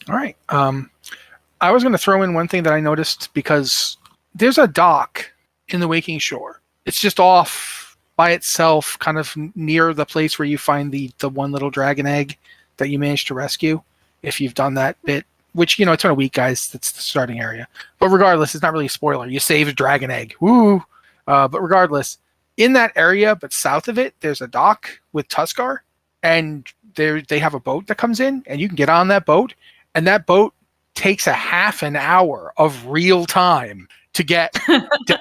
All right. I was going to throw in one thing that I noticed because there's a dock in the Waking Shore. It's just off by itself, kind of near the place where you find the one little dragon egg that you managed to rescue. If you've done that bit, which, it's on a week, guys. That's the starting area. But regardless, it's not really a spoiler. You save a dragon egg. Woo! But regardless, in that area, but south of it, there's a dock with Tuskar, and they have a boat that comes in, and you can get on that boat, and that boat takes a half an hour of real time to get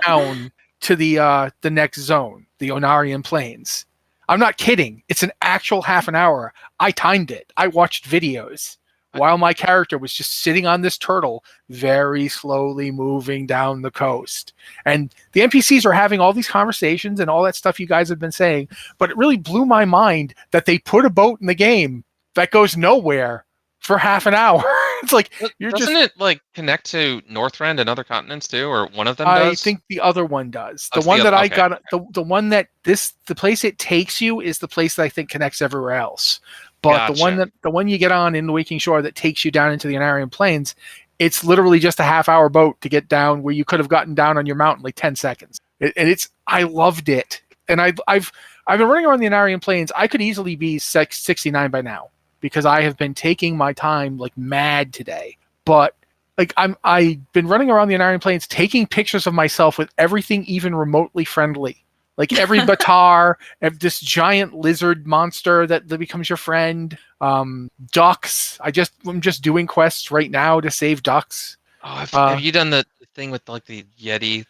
down to the next zone, the Onarian Plains. I'm not kidding. It's an actual half an hour. I timed it. I watched videos while my character was just sitting on this turtle, very slowly moving down the coast. And the NPCs are having all these conversations and all that stuff you guys have been saying, but it really blew my mind that they put a boat in the game that goes nowhere for half an hour. It's like doesn't it like connect to Northrend and other continents too, or one of them does? I think the other one does. The one that I got, the one that the place it takes you is the place that I think connects everywhere else. But Gotcha. the one you get on in the Waking Shore that takes you down into the Onarian Plains, it's literally just a half-hour boat to get down where you could have gotten down on your mountain like 10 seconds. I loved it, and I've been running around the Onarian Plains. I could easily be 69 by now, because I have been taking my time like mad today. But like I've been running around the Onarian Plains taking pictures of myself with everything even remotely friendly. Like every Batar, this giant lizard monster that becomes your friend, ducks. I'm just doing quests right now to save ducks. Oh, have you done the thing with like the Yeti,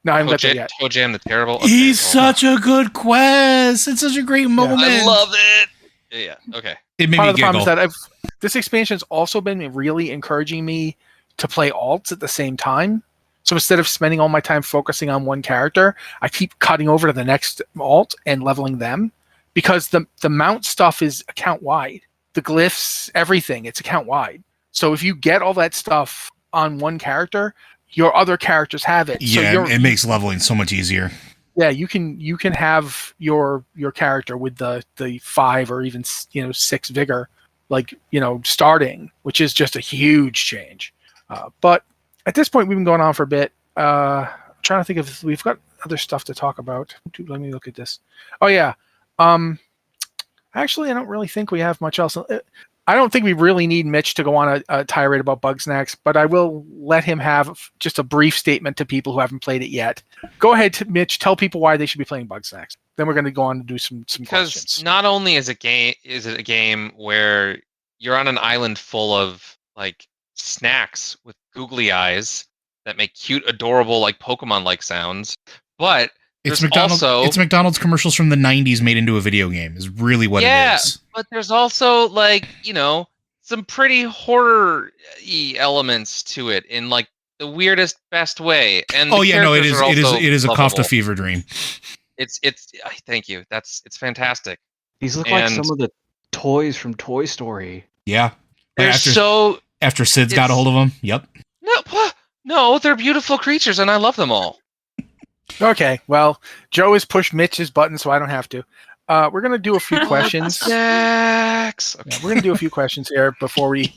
No, I haven't got that yet. Toe Jam the Terrible? Okay, He's such a good quest. It's such a great moment. I love it. Yeah. Okay. It made Part me of the problem giggle. is that this expansion's also been really encouraging me to play alts at the same time. So instead of spending all my time focusing on one character, I keep cutting over to the next alt and leveling them, because the mount stuff is account wide. The glyphs, everything, it's account wide. So if you get all that stuff on one character, your other characters have it. Yeah, so it makes leveling so much easier. Yeah, you can have your character with the 5 or even 6 vigor, like starting, which is just a huge change. But at this point, we've been going on for a bit. I'm trying to think if we've got other stuff to talk about. Let me look at this. Oh yeah. Actually, I don't really think we have much else. I don't think we really need Mitch to go on a tirade about Bugsnax, but I will let him have just a brief statement to people who haven't played it yet. Go ahead, Mitch. Tell people why they should be playing Bugsnax. Then we're going to go on to do some questions. Because not only is it a game where you're on an island full of like snacks with googly eyes that make cute, adorable, like Pokemon-like sounds, but It's there's McDonald's commercials from the 90s made into a video game is really what it is. But there's also like, some pretty horror-y elements to it in like the weirdest, best way. And it is a Kafka fever dream. It's thank you. It's fantastic. These look like some of the toys from Toy Story. Yeah. After Sid's got a hold of them. Yep. No, they're beautiful creatures and I love them all. Okay, well, Joe has pushed Mitch's button, so I don't have to. We're going to do a few questions. Yes. Okay. Yeah, we're going to do a few questions here before we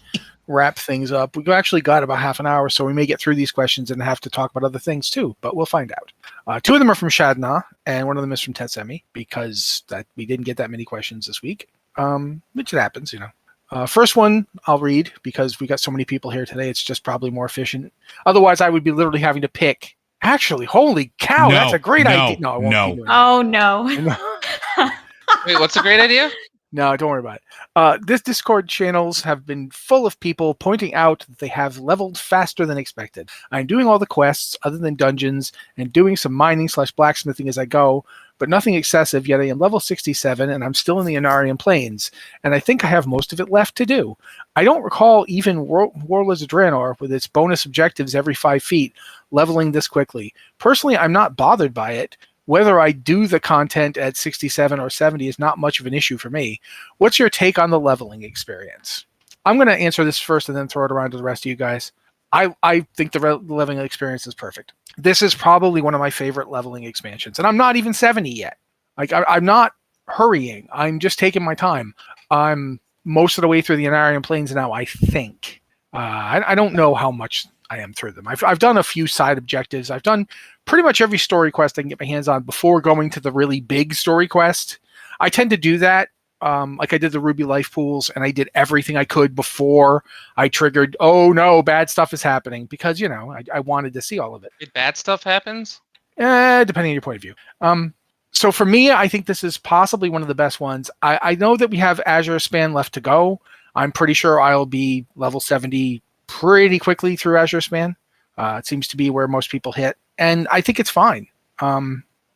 wrap things up. We've actually got about half an hour, so we may get through these questions and have to talk about other things too, but we'll find out. 2 of them are from Shadna, and one of them is from Tetsemi, because we didn't get that many questions this week, which it happens, First one I'll read, because we got so many people here today, it's just probably more efficient. Otherwise, I would be literally having to pick. Actually, holy cow, that's a great idea. No, I won't keep doing that. Oh, no. Wait, what's a great idea? No, don't worry about it. This Discord channels have been full of people pointing out that they have leveled faster than expected. I'm doing all the quests other than dungeons and doing some mining/blacksmithing as I go, but nothing excessive, yet I am level 67 and I'm still in the Onarian Plains, and I think I have most of it left to do. I don't recall even Warlords of Draenor, with its bonus objectives every 5 feet, leveling this quickly. Personally, I'm not bothered by it, whether I do the content at 67 or 70 is not much of an issue for me. What's your take on the leveling experience? I'm going to answer this first and then throw it around to the rest of you guys. I think the leveling experience is perfect. This is probably one of my favorite leveling expansions, and I'm not even 70 yet. Like I'm not hurrying. I'm just taking my time. I'm most of the way through the Anarian Plains now, I think. I don't know how much I am through them. I've done a few side objectives. I've done pretty much every story quest I can get my hands on before going to the really big story quest. I tend to do that. Like I did the Ruby Life Pools, and I did everything I could before I triggered, oh no, bad stuff is happening, because, you know, I wanted to see all of it. If bad stuff happens? Depending on your point of view. So for me, I think this is possibly one of the best ones. I know that we have Azure Span left to go. I'm pretty sure I'll be level 70 pretty quickly through Azure Span. It seems to be where most people hit, and I think it's fine.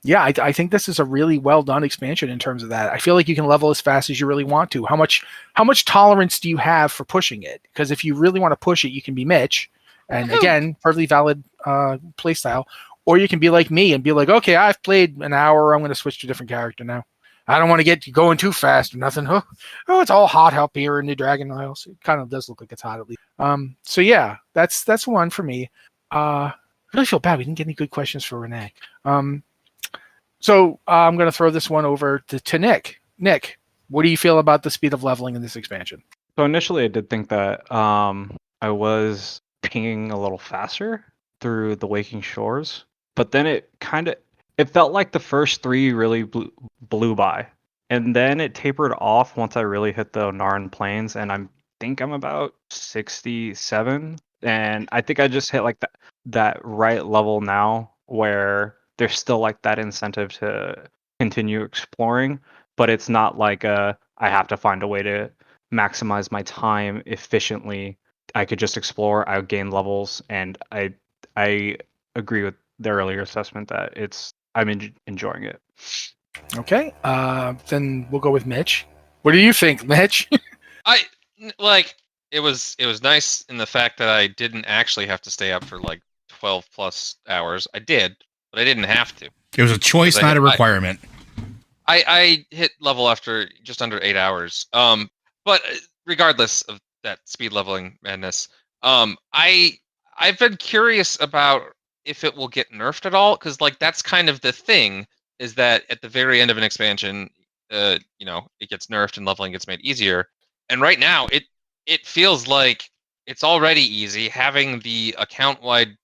Yeah, I think this is a really well done expansion in terms of that. I feel like you can level as fast as you really want to. How much tolerance do you have for pushing it? Because if you really want to push it, you can be Mitch, and again, perfectly valid playstyle. Or you can be like me and be like, okay, I've played an hour. I'm going to switch to a different character now. I don't want to get going too fast or nothing. Oh, it's all hot up here in the Dragon Isles. It kind of does look like it's hot at least. So yeah, that's one for me. I really feel bad we didn't get any good questions for Renee. So I'm going to throw this one over to Nick. Nick, what do you feel about the speed of leveling in this expansion? So initially, I did think that I was pinging a little faster through the Waking Shores, but then it felt like the first 3 really blew by, and then it tapered off once I really hit the Naran Plains, and I think I'm about 67, and I think I just hit like that right level now where there's still like that incentive to continue exploring, but it's not like I have to find a way to maximize my time efficiently. I could just explore, I would gain levels, and I agree with the earlier assessment that I'm enjoying it. Okay, then we'll go with Mitch. What do you think, Mitch? It was nice in the fact that I didn't actually have to stay up for like 12 plus hours. I did, but I didn't have to. It was a choice, not a requirement. I hit level after just under 8 hours. But regardless of that speed leveling madness, I've been curious about if it will get nerfed at all, because like that's kind of the thing, is that at the very end of an expansion, it gets nerfed and leveling gets made easier. And right now, it feels like it's already easy. Having the account-wide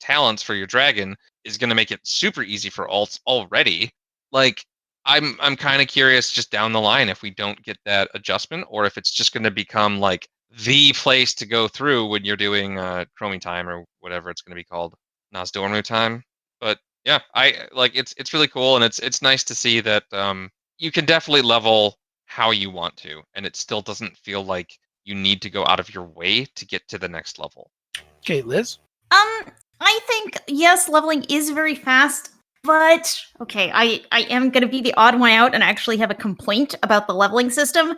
talents for your dragon is going to make it super easy for alts already. Like, I'm kind of curious just down the line if we don't get that adjustment, or if it's just going to become like the place to go through when you're doing Chromie time or whatever it's going to be called, Nozdormu time. But yeah, it's really cool, and it's nice to see that you can definitely level how you want to, and it still doesn't feel like you need to go out of your way to get to the next level. Okay, Liz? I think, yes, leveling is very fast, but okay, I am going to be the odd one out and actually have a complaint about the leveling system.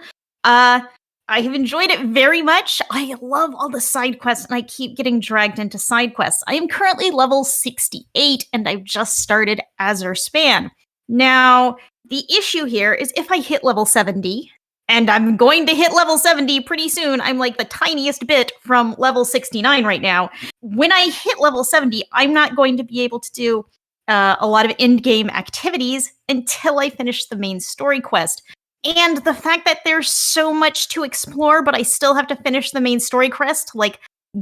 I have enjoyed it very much. I love all the side quests, and I keep getting dragged into side quests. I am currently level 68, and I've just started Azure Span. Now, the issue here is if I hit level 70, and I'm going to hit level 70 pretty soon, I'm like the tiniest bit from level 69 right now. When I hit level 70, I'm not going to be able to do a lot of in-game activities until I finish the main story quest. And the fact that there's so much to explore, but I still have to finish the main story quest to like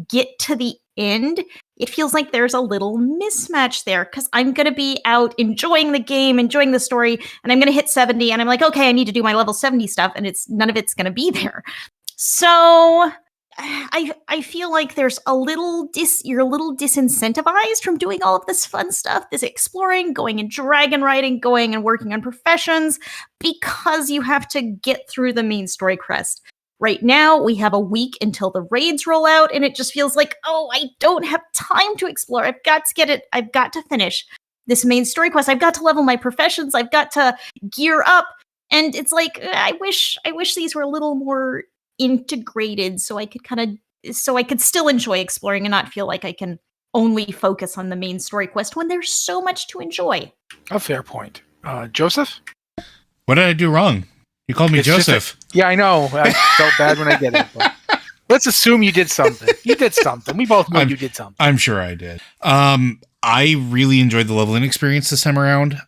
get to the end, it feels like there's a little mismatch there, because I'm going to be out enjoying the game, enjoying the story, and I'm going to hit 70, and I'm like, okay, I need to do my level 70 stuff, and none of it's going to be there. So I feel like there's you're a little disincentivized from doing all of this fun stuff, this exploring, going and dragon riding, going and working on professions, because you have to get through the main story quest. Right now, we have a week until the raids roll out, and it just feels like, oh, I don't have time to explore. I've got to get it. I've got to finish this main story quest. I've got to level my professions. I've got to gear up. And it's like, I wish these were a little more integrated so I could still enjoy exploring and not feel like I can only focus on the main story quest when there's so much to enjoy. A fair point. Joseph? What did I do wrong? You called me It's just Joseph. Yeah, I know. I felt bad when I did it. But let's assume you did something. You did something. We both know you did something. I'm sure I did. I really enjoyed the leveling experience this time around.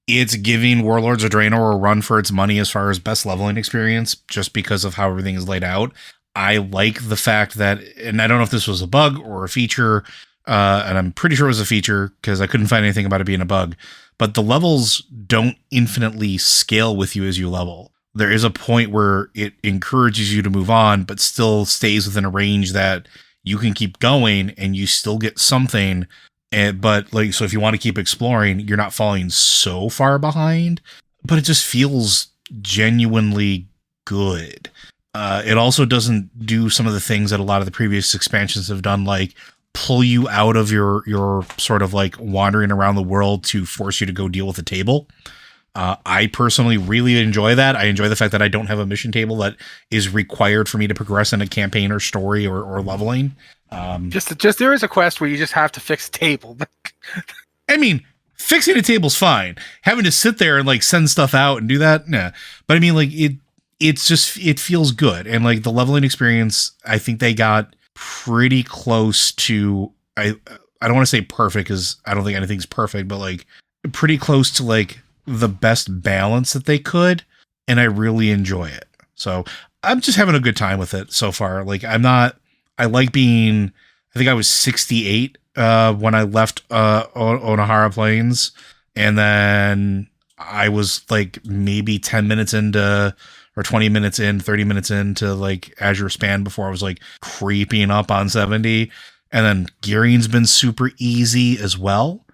It's giving Warlords of Draenor a run for its money as far as best leveling experience, just because of how everything is laid out. I like the fact that, and I don't know if this was a bug or a feature, and I'm pretty sure it was a feature because I couldn't find anything about it being a bug, but the levels don't infinitely scale with you as you level. There is a point where it encourages you to move on, but still stays within a range that you can keep going and you still get something. But like, so if you want to keep exploring, you're not falling so far behind, but it just feels genuinely good. It also doesn't do some of the things that a lot of the previous expansions have done, like pull you out of your sort of like wandering around the world to force you to go deal with a table. I personally really enjoy that. I enjoy the fact that I don't have a mission table that is required for me to progress in a campaign or story or leveling. Just there is a quest where you just have to fix a table. I mean, fixing a table's fine. Having to sit there and like send stuff out and do that, nah. But I mean, like it feels good, and like the leveling experience, I think they got pretty close to. I don't want to say perfect because I don't think anything's perfect, but like pretty close to like the best balance that they could, and I really enjoy it. So I'm just having a good time with it so far. Like I like being, I think I was 68 when I left Onahara Plains, and then I was like maybe 10 minutes into, or 20 minutes in, 30 minutes into like Azure Span before I was like creeping up on 70. And then gearing's been super easy as well.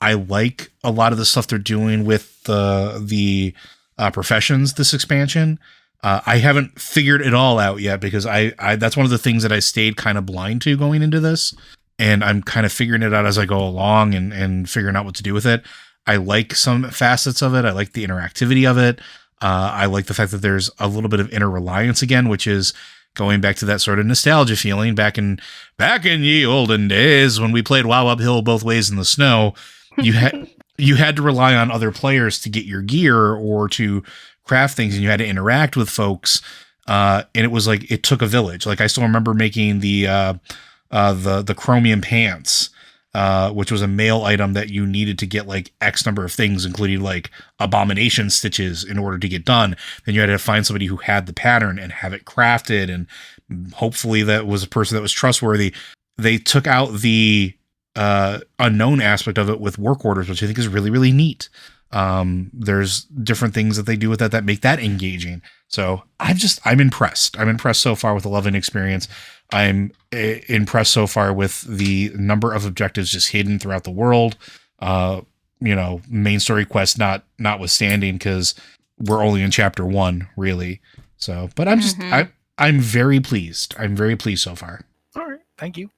I like a lot of the stuff they're doing with the professions this expansion. I haven't figured it all out yet because I that's one of the things that I stayed kind of blind to going into this, and I'm kind of figuring it out as I go along and figuring out what to do with it. I like some facets of it. I like the interactivity of it. I like the fact that there's a little bit of interreliance again, which is going back to that sort of nostalgia feeling back in ye olden days when we played WoW uphill both ways in the snow. You had to rely on other players to get your gear or to craft things, and you had to interact with folks. And it was like it took a village. Like I still remember making the chromium pants, which was a mail item that you needed to get like X number of things, including like abomination stitches in order to get done. Then you had to find somebody who had the pattern and have it crafted. And hopefully that was a person that was trustworthy. They took out the unknown aspect of it with work orders, which I think is really, really neat. There's different things that they do with that make that engaging. So I'm impressed. I'm impressed so far with the leveling experience. I'm impressed so far with the number of objectives just hidden throughout the world. Main story quest notwithstanding, because we're only in chapter 1, really. So, but I'm very pleased. I'm very pleased so far. All right, thank you.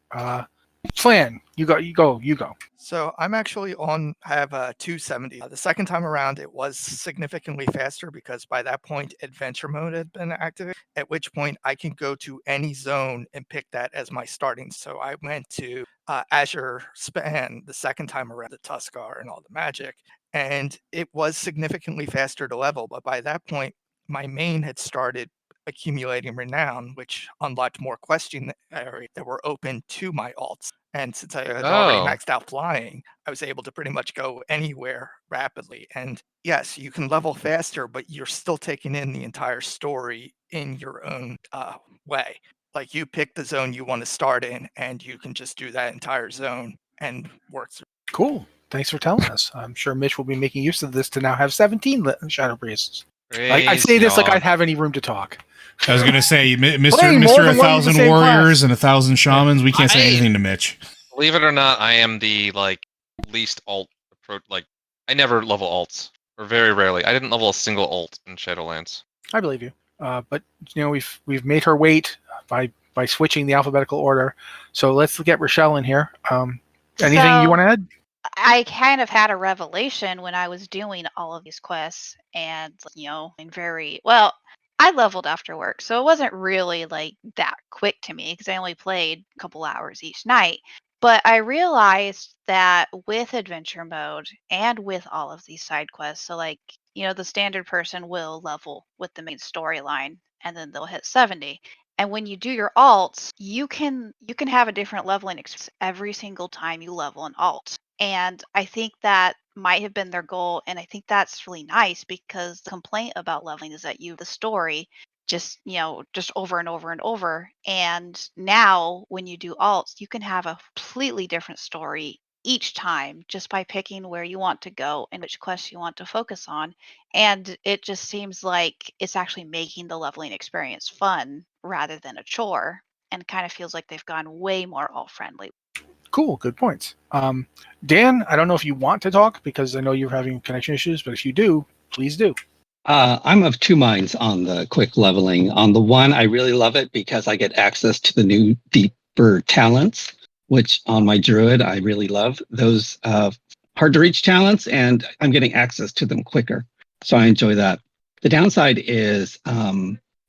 Flan, you go. So I'm actually I have a 270. The second time around, it was significantly faster because by that point, adventure mode had been activated, at which point I can go to any zone and pick that as my starting. So I went to Azure Span the second time around, the Tuskar and all the magic, and it was significantly faster to level. But by that point, my main had started accumulating renown, which unlocked more question areas that were open to my alts. And since I had already maxed out flying, I was able to pretty much go anywhere rapidly. And yes, you can level faster, but you're still taking in the entire story in your own way. Like you pick the zone you want to start in, and you can just do that entire zone and work through. Cool. Thanks for telling us. I'm sure Mitch will be making use of this to now have 17 Shadow Priests. I say this like I'd have any room to talk. I was going to say, Mr. Playing more than 1,000 one warriors and 1,000 shamans, we can't say anything to Mitch. Believe it or not, I am the least alt approach. Like I never level alts, or very rarely. I didn't level a single alt in Shadowlands. I believe you. But we've made her wait by switching the alphabetical order. So let's get Rachelle in here. Anything you want to add? I kind of had a revelation when I was doing all of these quests, and I leveled after work, so it wasn't really like that quick to me because I only played a couple hours each night. But I realized that with adventure mode and with all of these side quests, so like, the standard person will level with the main storyline and then they'll hit 70. And when you do your alts, you can have a different leveling experience every single time you level an alt. And I think that might have been their goal. And I think that's really nice because the complaint about leveling is that the story just over and over and over. And now when you do alts, you can have a completely different story each time just by picking where you want to go and which quests you want to focus on. And it just seems like it's actually making the leveling experience fun rather than a chore, and kind of feels like they've gone way more alt friendly. Cool, good points. Dan, I don't know if you want to talk because I know you're having connection issues, but if you do, please do. I'm of two minds on the quick leveling. On the one, I really love it because I get access to the new deeper talents, which on my druid, I really love those hard to reach talents, and I'm getting access to them quicker. So I enjoy that. The downside is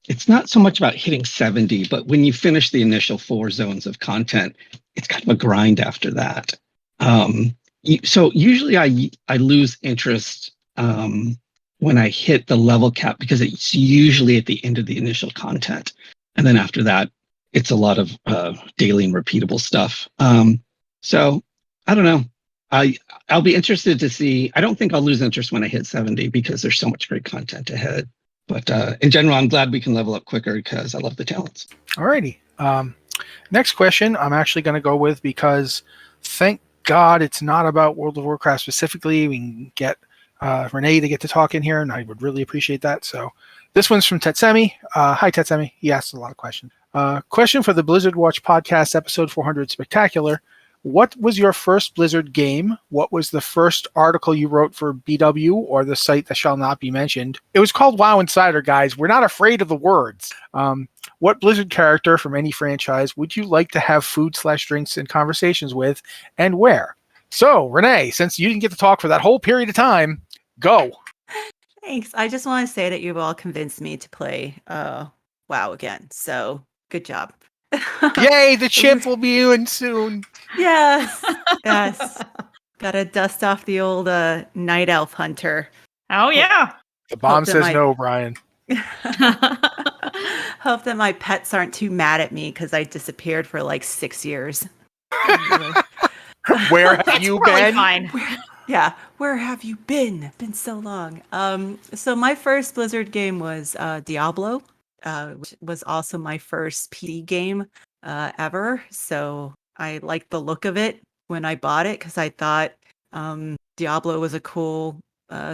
it's not so much about hitting 70, but when you finish the initial 4 zones of content, it's kind of a grind after that. So usually I lose interest when I hit the level cap because it's usually at the end of the initial content. And then after that, it's a lot of daily and repeatable stuff. So I don't know. I'll be interested to see. I don't think I'll lose interest when I hit 70 because there's so much great content ahead. But in general, I'm glad we can level up quicker because I love the talents. Alrighty. Next question I'm actually going to go with because thank God it's not about World of Warcraft specifically. We can get Renee to get to talk in here, and I would really appreciate that. So this one's from Tetsemi. Hi, Tetsemi. He asked a lot of questions. Question for the Blizzard Watch podcast, episode 400 Spectacular. What was your first Blizzard game? What was the first article you wrote for BW or the site that shall not be mentioned? It was called WoW Insider, guys. We're not afraid of the words. What Blizzard character from any franchise would you like to have food/drinks and conversations with, and where? So, Renee, since you didn't get to talk for that whole period of time, go. Thanks. I just want to say that you've all convinced me to play WoW again. So good job. Yay, the chip will be in soon. Yes. Yes. Gotta dust off the old night elf hunter. Oh, yeah. The bomb says no, Brian. Hope that my pets aren't too mad at me because I disappeared for like 6 years. Where have you been? Fine. Where have you been? Been so long. So my first Blizzard game was Diablo, which was also my first PC game ever. So I liked the look of it when I bought it because I thought Diablo was a cool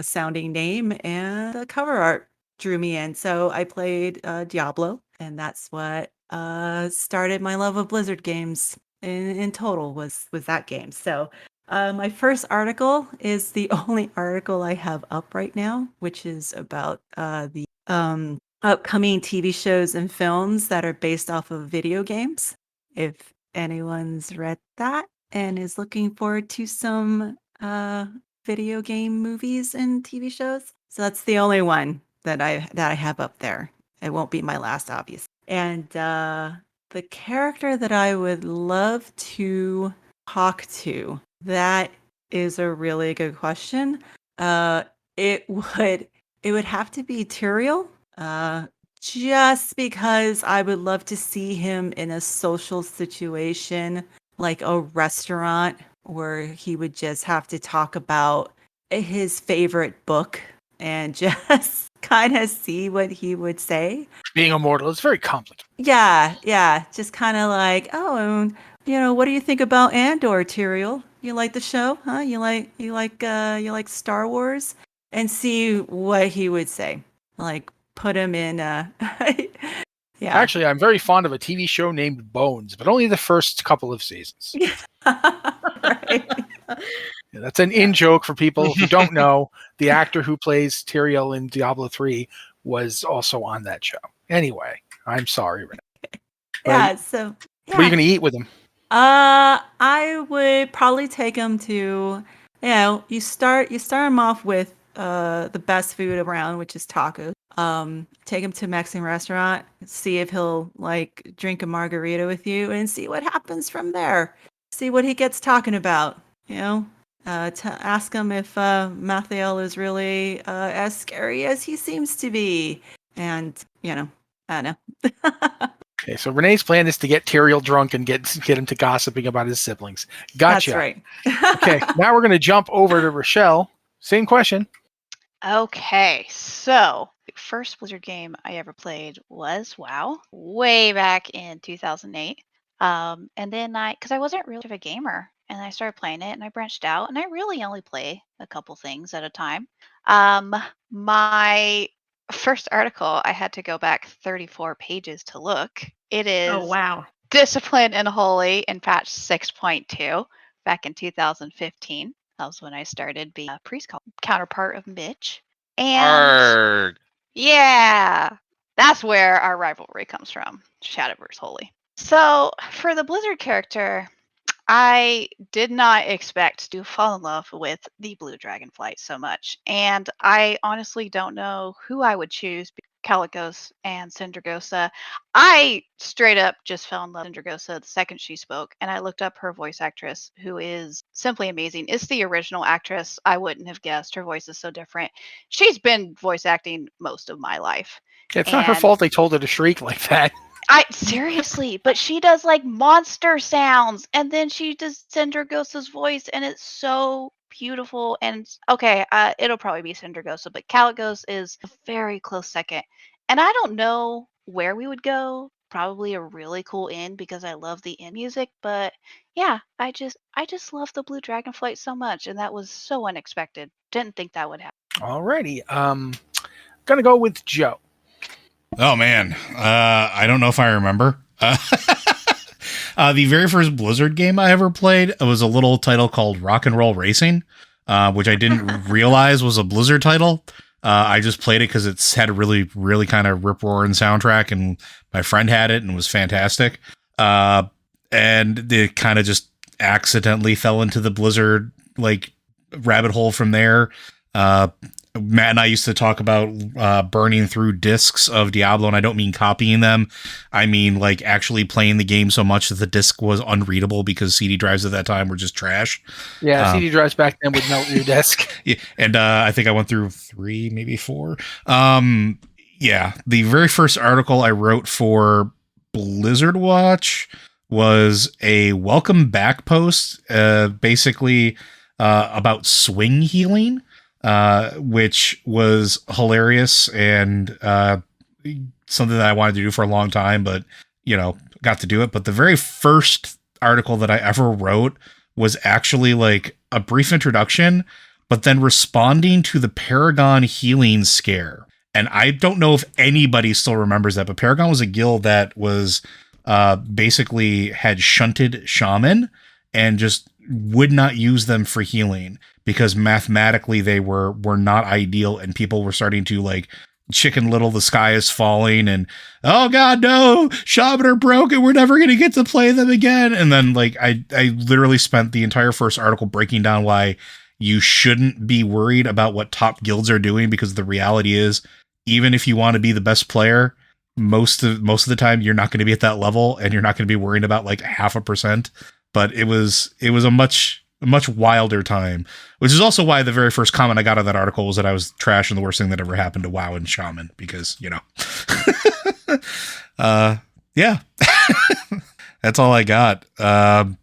sounding name, and the cover art drew me in. So I played Diablo, and that's what started my love of Blizzard games in total was that game. So my first article is the only article I have up right now, which is about the upcoming TV shows and films that are based off of video games. If anyone's read that and is looking forward to some video game movies and TV shows. So that's the only one that I have up there. It won't be my last, obviously. And the character that I would love to talk to, that is a really good question. It would have to be Tyrael, just because I would love to see him in a social situation like a restaurant where he would just have to talk about his favorite book and just kind of see what he would say. Being immortal is very complicated. Yeah. Just kind of like, what do you think about Andor, Tyrael? You like the show, huh? You like Star Wars? And see what he would say. Like, put him in. Yeah. Actually, I'm very fond of a TV show named Bones, but only the first couple of seasons. Right. Yeah, that's an in-joke for people who don't know. The actor who plays Tyrael in Diablo 3 was also on that show. Anyway, I'm sorry, Renee. Yeah, so... Yeah. What are you going to eat with him? I would probably take him to... You start him off with the best food around, which is tacos. Take him to a Mexican restaurant, see if he'll like drink a margarita with you, and see what happens from there. See what he gets talking about. You know, to ask him if Mathiel is really as scary as he seems to be, and I don't know. Okay, so Renee's plan is to get Tyrael drunk and get him to gossiping about his siblings. Gotcha. That's right. Okay, now we're going to jump over to Rachelle. Same question. Okay, so the first Blizzard game I ever played was WoW, way back in 2008. And then because I wasn't really of a gamer, and I started playing it, and I branched out, and I really only play a couple things at a time. My first article, I had to go back 34 pages to look. It is Oh wow. Discipline and Holy in patch 6.2 back in 2015. That was when I started being a priest counterpart of Mitch. And Arg. yeah, that's where our rivalry comes from, Shadowverse Holy. So for the Blizzard character, I did not expect to fall in love with the blue Dragonflight so much. And I honestly don't know who I would choose. Calicos and Syndragosa. I straight up just fell in love with Syndragosa the second she spoke, and I looked up her voice actress, who is simply amazing. It's the original actress. I wouldn't have guessed. Her voice is so different. She's been voice acting most of my life. It's not her fault they told her to shriek like that. Seriously, but she does like monster sounds, and then she does Syndragosa's voice, and it's so beautiful. And okay, it'll probably be Syndragosa, but Calicos is a very close second. And I don't know where we would go. Probably a really cool inn because I love the inn music. But yeah, I just love the Blue Dragonflight so much, and that was so unexpected. Didn't think that would happen. Alrighty, gonna go with Joe. Oh man, I don't know if I remember. The very first Blizzard game I ever played was a little title called Rock and Roll Racing, which I didn't realize was a Blizzard title. I just played it because it's had a really, really kind of rip-roaring soundtrack, and my friend had it and it was fantastic. And it kind of just accidentally fell into the Blizzard like rabbit hole from there. Matt and I used to talk about burning through discs of Diablo, and I don't mean copying them. I mean like actually playing the game so much that the disc was unreadable because CD drives at that time were just trash. Yeah, CD drives back then would melt your desk. Yeah, and I think I went through 3, maybe 4. Yeah, the very first article I wrote for Blizzard Watch was a welcome back post, basically about swing healing. Which was hilarious and something that I wanted to do for a long time, but got to do it. But the very first article that I ever wrote was actually like a brief introduction, but then responding to the Paragon healing scare. And I don't know if anybody still remembers that, but Paragon was a guild that was basically had shunted shaman and just would not use them for healing because mathematically they were not ideal, and people were starting to like Chicken Little, the sky is falling, and oh god no, shaman are broken, we're never gonna get to play them again. And then like I literally spent the entire first article breaking down why you shouldn't be worried about what top guilds are doing, because the reality is, even if you want to be the best player, most of the time you're not going to be at that level, and you're not going to be worrying about like 0.5%. But it was a much wilder time, which is also why the very first comment I got on that article was that I was trash and the worst thing that ever happened to WoW and Shaman, because yeah, that's all I got. And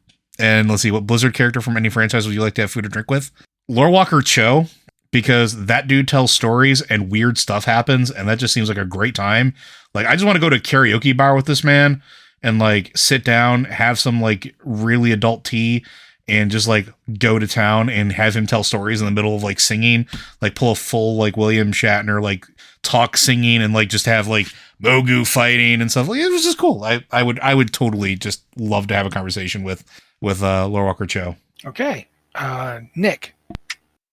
let's see, what Blizzard character from any franchise would you like to have food or drink with? Lorewalker Cho, because that dude tells stories and weird stuff happens, and that just seems like a great time. Like, I just want to go to a karaoke bar with this man and like sit down, have some like really adult tea, and just like go to town and have him tell stories in the middle of like singing, like pull a full like William Shatner, like talk singing, and like just have like Mogu fighting and stuff. Like, it was just cool. I would totally just love to have a conversation with Lorewalker Cho. Okay. Nick.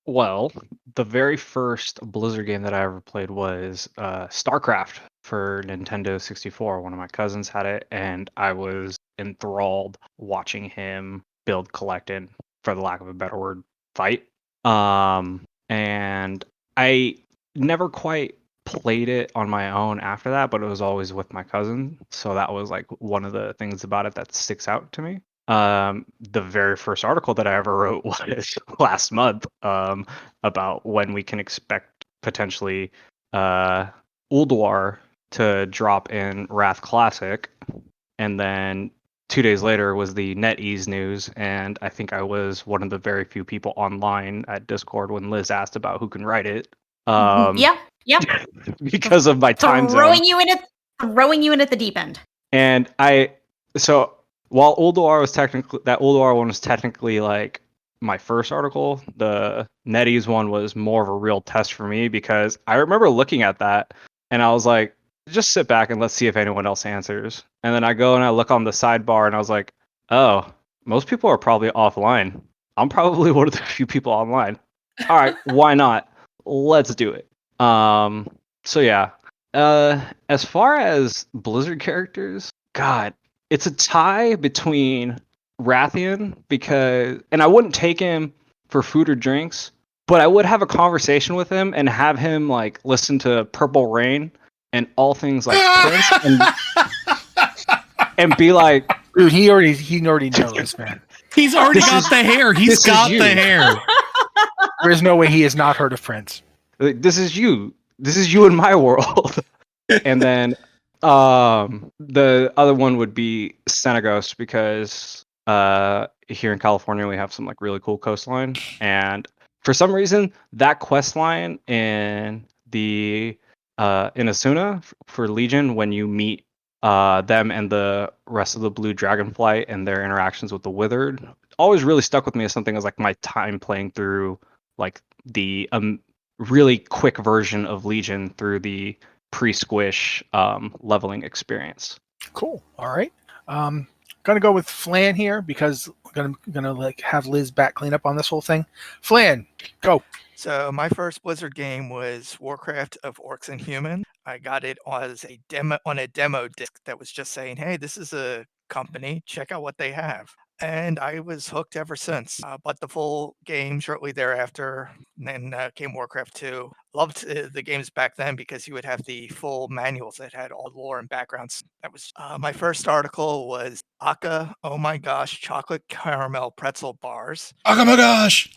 Well, the very first Blizzard game that I ever played was StarCraft for Nintendo 64. One of my cousins had it, and I was enthralled watching him build, collect, and, for the lack of a better word, fight. And I never quite played it on my own after that, but it was always with my cousin. So that was like one of the things about it that sticks out to me. The very first article that I ever wrote was last month about when we can expect potentially Ulduar to drop in Wrath Classic, and then 2 days later was the NetEase news, and I think I was one of the very few people online at Discord when Liz asked about who can write it. Yeah. Because of my time zone. Throwing you in at the deep end. And so while Ulduar one was technically like my first article, the NetEase one was more of a real test for me, because I remember looking at that and I was like, just sit back and let's see if anyone else answers. And then I go and I look on the sidebar and I was like, oh, most people are probably offline. I'm probably one of the few people online. All right, why not? Let's do it. So yeah. As far as Blizzard characters, God, it's a tie between Rathian, and I wouldn't take him for food or drinks, but I would have a conversation with him and have him like listen to Purple Rain and all things like Prince and be like, dude, he already knows, man. He's already got the hair. He's got the hair. There's no way he has not heard of Prince. Like, this is you in my world. And then the other one would be Senegos, because here in California we have some like really cool coastline, and for some reason that quest line in the in Asuna for Legion, when you meet them and the rest of the Blue Dragonflight and their interactions with the Withered, always really stuck with me as something as like my time playing through like the really quick version of Legion through the pre-squish leveling experience. Cool. All right. Gonna go with Flan here, because I'm gonna like have Liz back clean up on this whole thing. Flan, go. So my first Blizzard game was Warcraft of Orcs and Humans. I got it as a demo disc that was just saying, hey, this is a company, check out what they have. And I was hooked ever since. But the full game shortly thereafter, and then came Warcraft 2. Loved the games back then because you would have the full manuals that had all the lore and backgrounds. That was my first article was Aka, oh my gosh, chocolate caramel pretzel bars. Oh my gosh.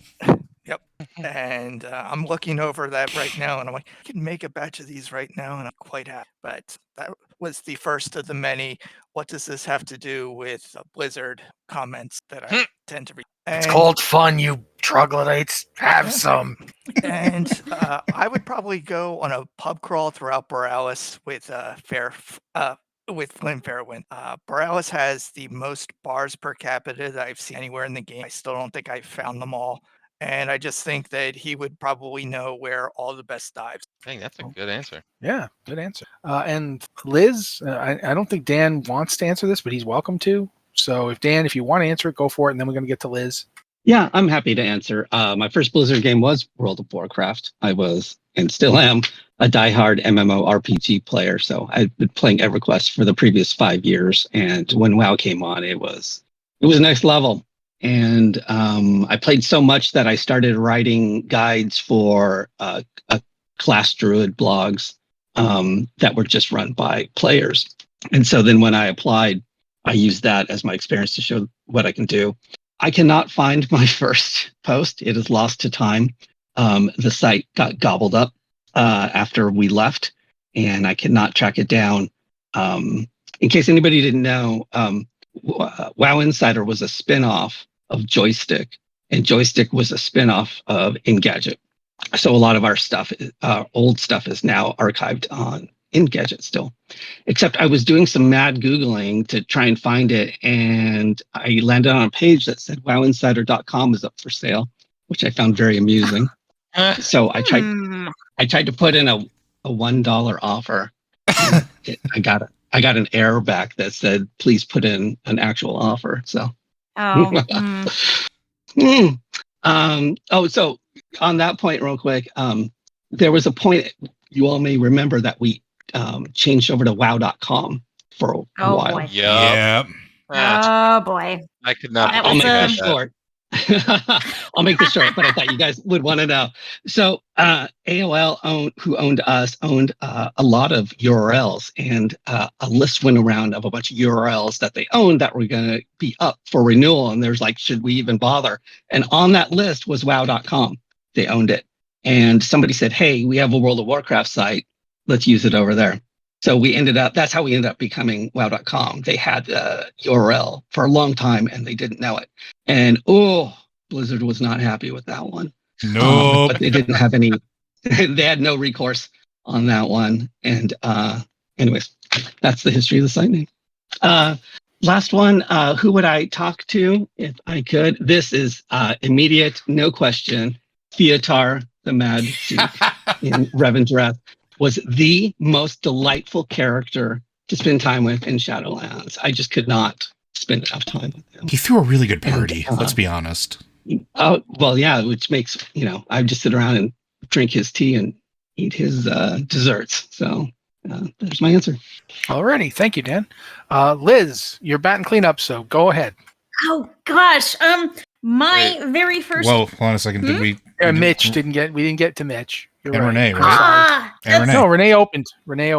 Yep. And I'm looking over that right now, and I'm like, I can make a batch of these right now, and I'm quite happy. But that was the first of the many. What does this have to do with Blizzard comments that I tend to read? It's called fun, you troglodytes. Have some. And I would probably go on a pub crawl throughout Borealis with Flynn Fairwind. Borealis has the most bars per capita that I've seen anywhere in the game. I still don't think I've found them all. And I just think that he would probably know where all the best dives. Dang, that's a good answer. Yeah, good answer. And Liz, I don't think Dan wants to answer this, but he's welcome to. So if you want to answer it, go for it, and then we're going to get to Liz. Yeah, I'm happy to answer. My first Blizzard game was World of Warcraft. I was, and still am, a diehard MMORPG player. So I've been playing EverQuest for the previous 5 years. And when WoW came on, it was next level. And I played so much that I started writing guides for class druid blogs that were just run by players. And so then when I applied, I used that as my experience to show what I can do. I cannot find my first post. It is lost to time. The site got gobbled up after we left, and I cannot track it down. In case anybody didn't know, WoW Insider was a spin-off of Joystick, and Joystick was a spin-off of Engadget. So a lot of our stuff, old stuff, is now archived on Engadget still. Except I was doing some mad Googling to try and find it, and I landed on a page that said wowinsider.com is up for sale, which I found very amusing. So I tried to put in a $1 offer. I got an error back that said, please put in an actual offer. So so on that point real quick, there was a point you all may remember that we changed over to wow.com for a while. Boy. Yeah. Oh boy. I could not. That I'll was make it short. I'll make this short, but I thought you guys would want to know. So AOL, who owned us, owned a lot of URLs, and a list went around of a bunch of URLs that they owned that were going to be up for renewal. And there's like, should we even bother? And on that list was wow.com. They owned it. And somebody said, hey, we have a World of Warcraft site. Let's use it over there. So that's how we ended up becoming wow.com. They had a URL for a long time and they didn't know it. And Blizzard was not happy with that one. No, But they didn't have any, they had no recourse on that one. And anyways, that's the history of the site name. Last one, who would I talk to if I could? This is immediate, no question. Theotar, the Mad Chief in Revan's Wrath, was the most delightful character to spend time with in Shadowlands. I just could not spend enough time with him. he threw a really good party. Let's be honest. Oh, well, yeah, which makes, I just sit around and drink his tea and eat his desserts. So there's my answer. Alrighty, thank you, Dan. Liz, you're batting cleanup, so go ahead. Oh gosh, my very first. Whoa, hold on a second. Did we? Mitch didn't get. We didn't get to Mitch. You're And right. Renee, I'm right? sorry. And Renee. No, Renee opened.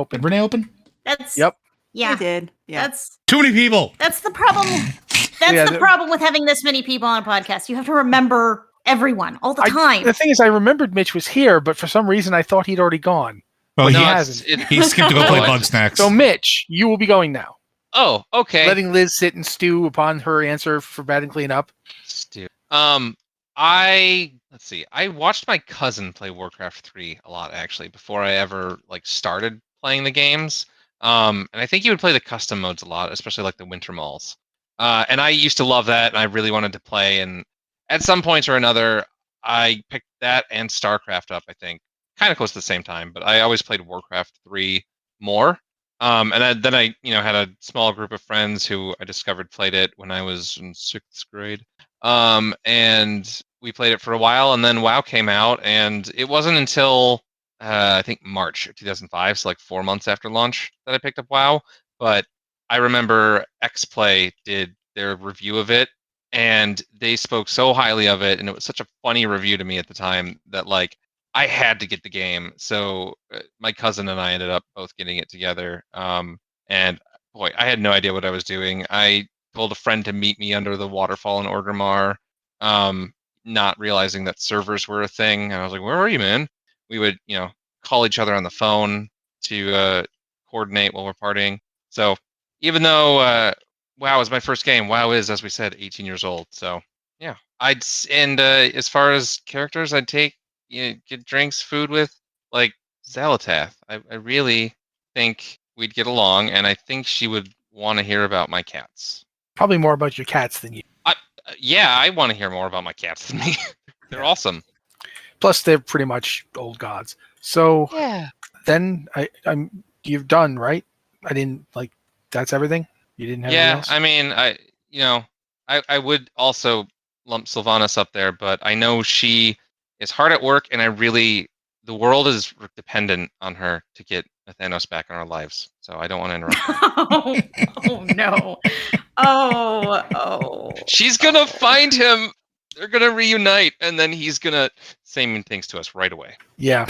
Did Renee open? That's Yep. Yeah, I did. Yeah. Too many people. That's the problem. That's Yeah, the problem with having this many people on a podcast. You have to remember everyone all the time. The thing is, I remembered Mitch was here, but for some reason, I thought he'd already gone. Well, But he he No, hasn't. He skipped to go play Oh, Bug Snacks. So, Mitch, you will be going now. Oh, okay. Letting Liz sit and stew upon her answer for batting cleanup. Stu. Let's see. I watched my cousin play Warcraft 3 a lot actually before I ever started playing the games. And I think he would play the custom modes a lot, especially like the Winter Malls. And I used to love that, and I really wanted to play. And at some point or another, I picked that and StarCraft up. I think kind of close to the same time, but I always played Warcraft 3 more. And then I had a small group of friends who I discovered played it when I was in 6th grade. And we played it for a while, and then WoW came out, and it wasn't until I think March of 2005, so like 4 months after launch, that I picked up WoW. But I remember XPlay did their review of it, and they spoke so highly of it, and it was such a funny review to me at the time that I had to get the game. So my cousin and I ended up both getting it together. And boy, I had no idea what I was doing. I told a friend to meet me under the waterfall in Orgrimmar, not realizing that servers were a thing. And I was like, "Where are you, man?" We would, call each other on the phone to coordinate while we're partying. So even though WoW was my first game, WoW is, as we said, 18 years old. So yeah, as far as characters, I'd take get drinks, food with Xalatath. I really think we'd get along, and I think she would want to hear about my cats. Probably more about your cats than you. Yeah, I want to hear more about my cats than me. They're awesome. Plus, they're pretty much old gods. So Yeah. then you've done, right? I didn't that's everything. You didn't have anything else? I mean, I would also lump Sylvanas up there, but I know she is hard at work, and the world is dependent on her to get Thanos back in our lives. So I don't want to interrupt her. Oh no. Oh. She's gonna find him. They're gonna reunite, and then he's gonna say mean things to us right away. Yeah.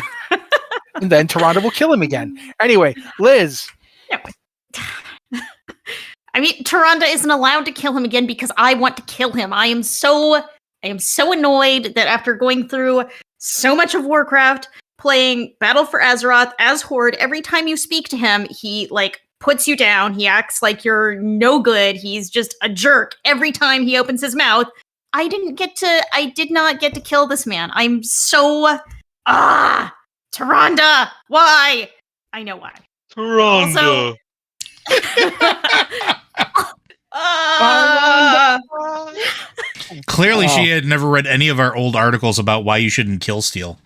And then Toronto will kill him again. Anyway, Liz. I mean, Tyrande isn't allowed to kill him again because I want to kill him. I am so annoyed that after going through so much of Warcraft, playing Battle for Azeroth as Horde, every time you speak to him, he puts you down. He acts like you're no good. He's just a jerk every time he opens his mouth. I did not get to kill this man. I'm so Tyrande, why? I know why. Tyrande. Clearly, she had never read any of our old articles about why you shouldn't kill Steel.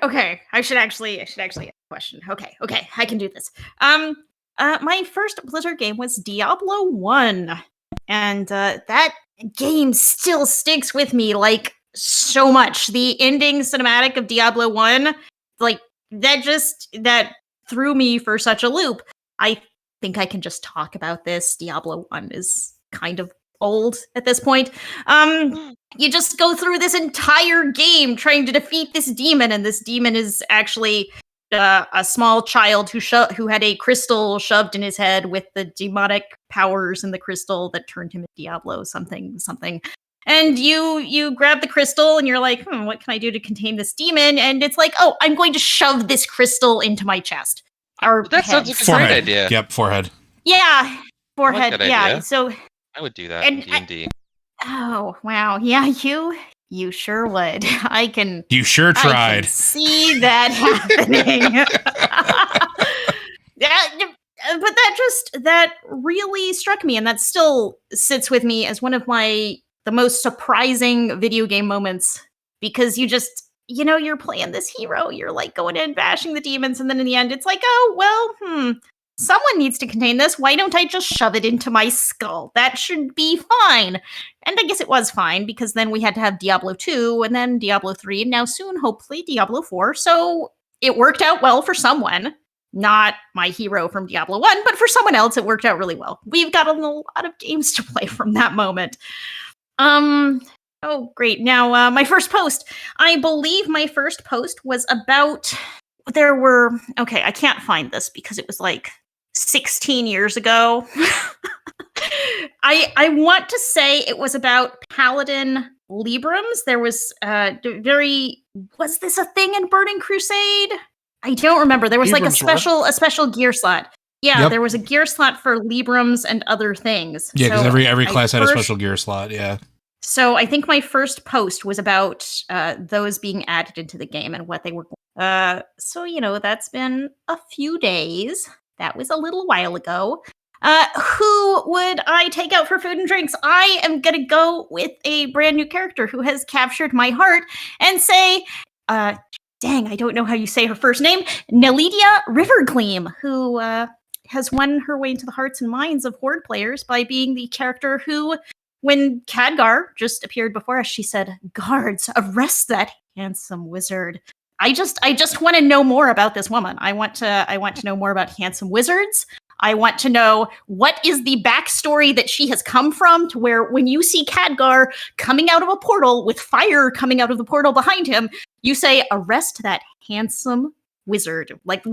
Okay. I should actually get a question. Okay, I can do this. My first Blizzard game was Diablo 1. And that game still sticks with me so much. The ending cinematic of Diablo 1, that threw me for such a loop. I think I can just talk about this. Diablo 1 is kind of old at this point. You just go through this entire game trying to defeat this demon, and this demon is actually a small child who had a crystal shoved in his head with the demonic powers in the crystal that turned him into Diablo something. And you grab the crystal and you're like, what can I do to contain this demon? And it's like, oh, I'm going to shove this crystal into my chest. Or That sounds like a Forehead. great idea. Yep, forehead. Yeah, forehead. that Yeah, idea. so I would do that And in D&D. oh wow, yeah, you sure would. I can You sure I can tried. see that happening. But that really struck me, and that still sits with me as one of the most surprising video game moments, because you're playing this hero, you're like going in bashing the demons, and then in the end it's like, oh well, someone needs to contain this. Why don't I just shove it into my skull? That should be fine. And I guess it was fine, because then we had to have Diablo 2 and then Diablo 3 and now soon hopefully Diablo 4. So it worked out well for someone. Not my hero from Diablo 1, but for someone else it worked out really well. We've got a lot of games to play from that moment. Oh, great. Now, my first post. I believe my first post was about... Okay, I can't find this because it was like 16 years ago. I want to say it was about Paladin Librams. There was was this a thing in Burning Crusade? I don't remember. There was like a special gear slot. Yeah, Yep. There was a gear slot for Librams and other things. Yeah, because So every class had a first- special gear slot. Yeah. So I think my first post was about those being added into the game and what they were. So that's been a few days. That was a little while ago. Who would I take out for food and drinks? I am gonna go with a brand new character who has captured my heart and say, dang, I don't know how you say her first name, Nelidia Rivergleam, who has won her way into the hearts and minds of Horde players by being the character who, when Khadgar just appeared before us, she said, "Guards, arrest that handsome wizard." I just want to know more about this woman. I want to know more about handsome wizards. I want to know what is the backstory that she has come from, to where when you see Khadgar coming out of a portal with fire coming out of the portal behind him, you say, "Arrest that handsome wizard." Like,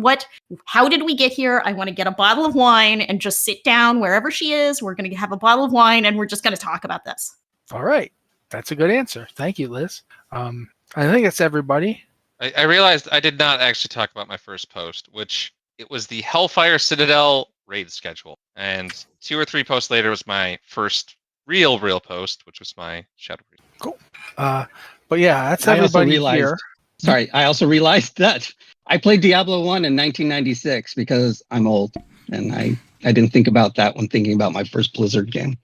how did we get here? I want to get a bottle of wine and just sit down wherever she is. We're going to have a bottle of wine and we're just going to talk about this. All right. That's a good answer. Thank you, Liz. I think that's everybody. I realized I did not actually talk about my first post, which it was the Hellfire Citadel raid schedule. And 2 or 3 posts later was my first real post, which was my Shadow Read. Cool. But yeah, that's I also everybody realized- here. Sorry, I also realized that I played Diablo 1 in 1996 because I'm old, and I didn't think about that when thinking about my first Blizzard game.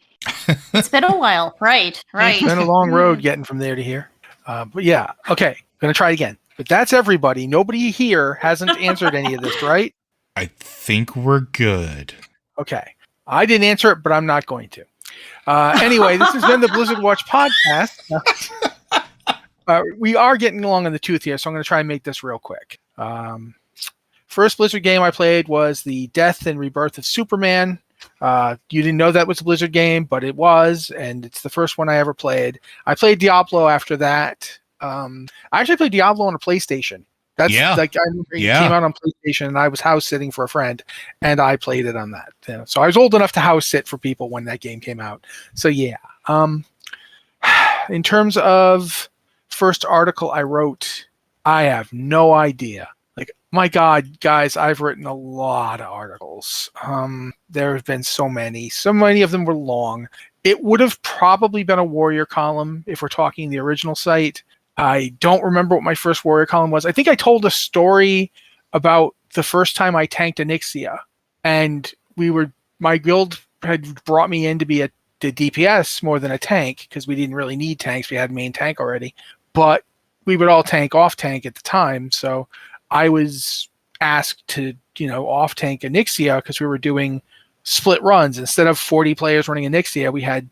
It's been a while. Right. It's been a long road getting from there to here. But yeah, okay. Going to try it again. But that's everybody. Nobody here hasn't answered any of this, right? I think we're good. Okay. I didn't answer it, but I'm not going to. Anyway, this has been the Blizzard Watch podcast. We are getting along in the tooth here, so I'm going to try and make this real quick. First Blizzard game I played was the Death and Rebirth of Superman. You didn't know that was a Blizzard game, but it was, and it's the first one I ever played. I played Diablo after that. I actually played Diablo on a PlayStation. That's like, I remember it came out on PlayStation, and I was house sitting for a friend, and I played it on that. Yeah. So I was old enough to house sit for people when that game came out. So yeah. In terms of first article I wrote, I have no idea. Like, my God, guys, I've written a lot of articles. There have been so many of them were long. It would have probably been a Warrior column if we're talking the original site. I don't remember what my first Warrior column was. I think I told a story about the first time I tanked Onyxia, and my guild had brought me in to be the DPS more than a tank, because we didn't really need tanks. We had main tank already, but we would all tank off tank at the time. So I was asked to, off tank Onyxia, because we were doing split runs. Instead of 40 players running Onyxia, we had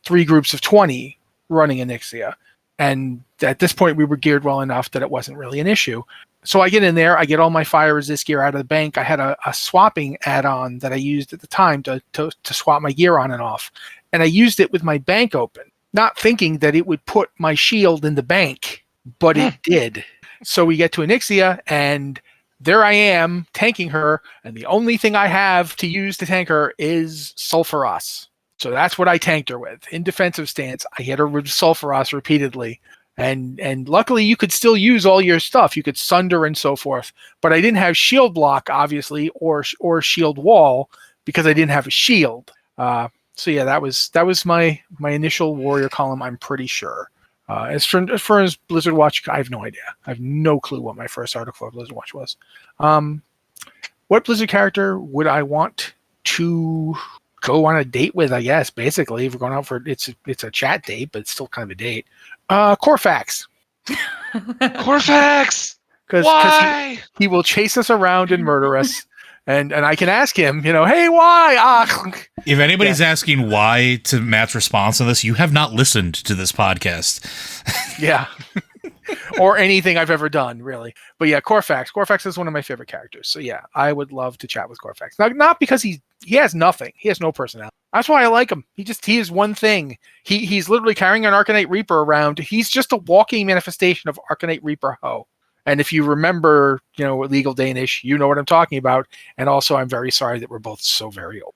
3 groups of 20 running Onyxia. And at this point, we were geared well enough that it wasn't really an issue. So I get in there, I get all my fire resist gear out of the bank. I had a swapping add-on that I used at the time to swap my gear on and off. and I used it with my bank open, not thinking that it would put my shield in the bank, but it did. So we get to Onyxia, and there I am tanking her, and the only thing I have to use to tank her is Sulfuros. So that's what I tanked her with. In defensive stance, I hit her with Sulfuros repeatedly. And luckily, you could still use all your stuff. You could Sunder and so forth. But I didn't have shield block, obviously, or shield wall, because I didn't have a shield. So yeah, that was my initial warrior column, I'm pretty sure. As far as Blizzard Watch, I have no idea. I have no clue what my first article for Blizzard Watch was. What Blizzard character would I want to go on a date with, I guess, basically. If we're going out for it's a chat date, but it's still kind of a date. Corfax. Corfax! Why? He will chase us around and murder us. And I can ask him, hey, why? If anybody's asking why to Matt's response to this, you have not listened to this podcast. Yeah. Or anything I've ever done, really. But yeah, Corfax. Corfax is one of my favorite characters. So yeah, I would love to chat with Corfax. Not because he has nothing. He has no personality. That's why I like him. He is one thing. He's literally carrying an Arcanite Reaper around. He's just a walking manifestation of Arcanite Reaper Ho. And if you remember, legal Danish, you know what I'm talking about. And also, I'm very sorry that we're both so very old.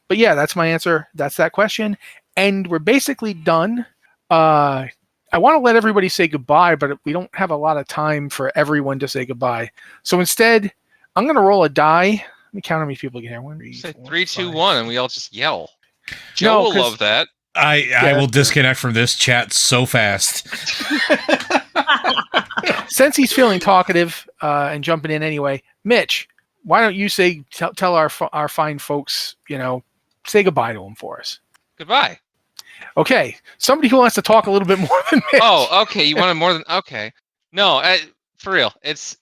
But yeah, that's my answer. That's that question. And we're basically done. I want to let everybody say goodbye, but we don't have a lot of time for everyone to say goodbye. So instead, I'm going to roll a die. Let me count how many people get here. 1, 2, 3, 2, 1, and we all just yell. Joe will love that. I will disconnect from this chat so fast. Since he's feeling talkative and jumping in anyway, Mitch, why don't you tell our fine folks, say goodbye to them for us. Goodbye. Okay, somebody who wants to talk a little bit more than Mitch. Oh, okay. You wanted more than okay. No, for real. It's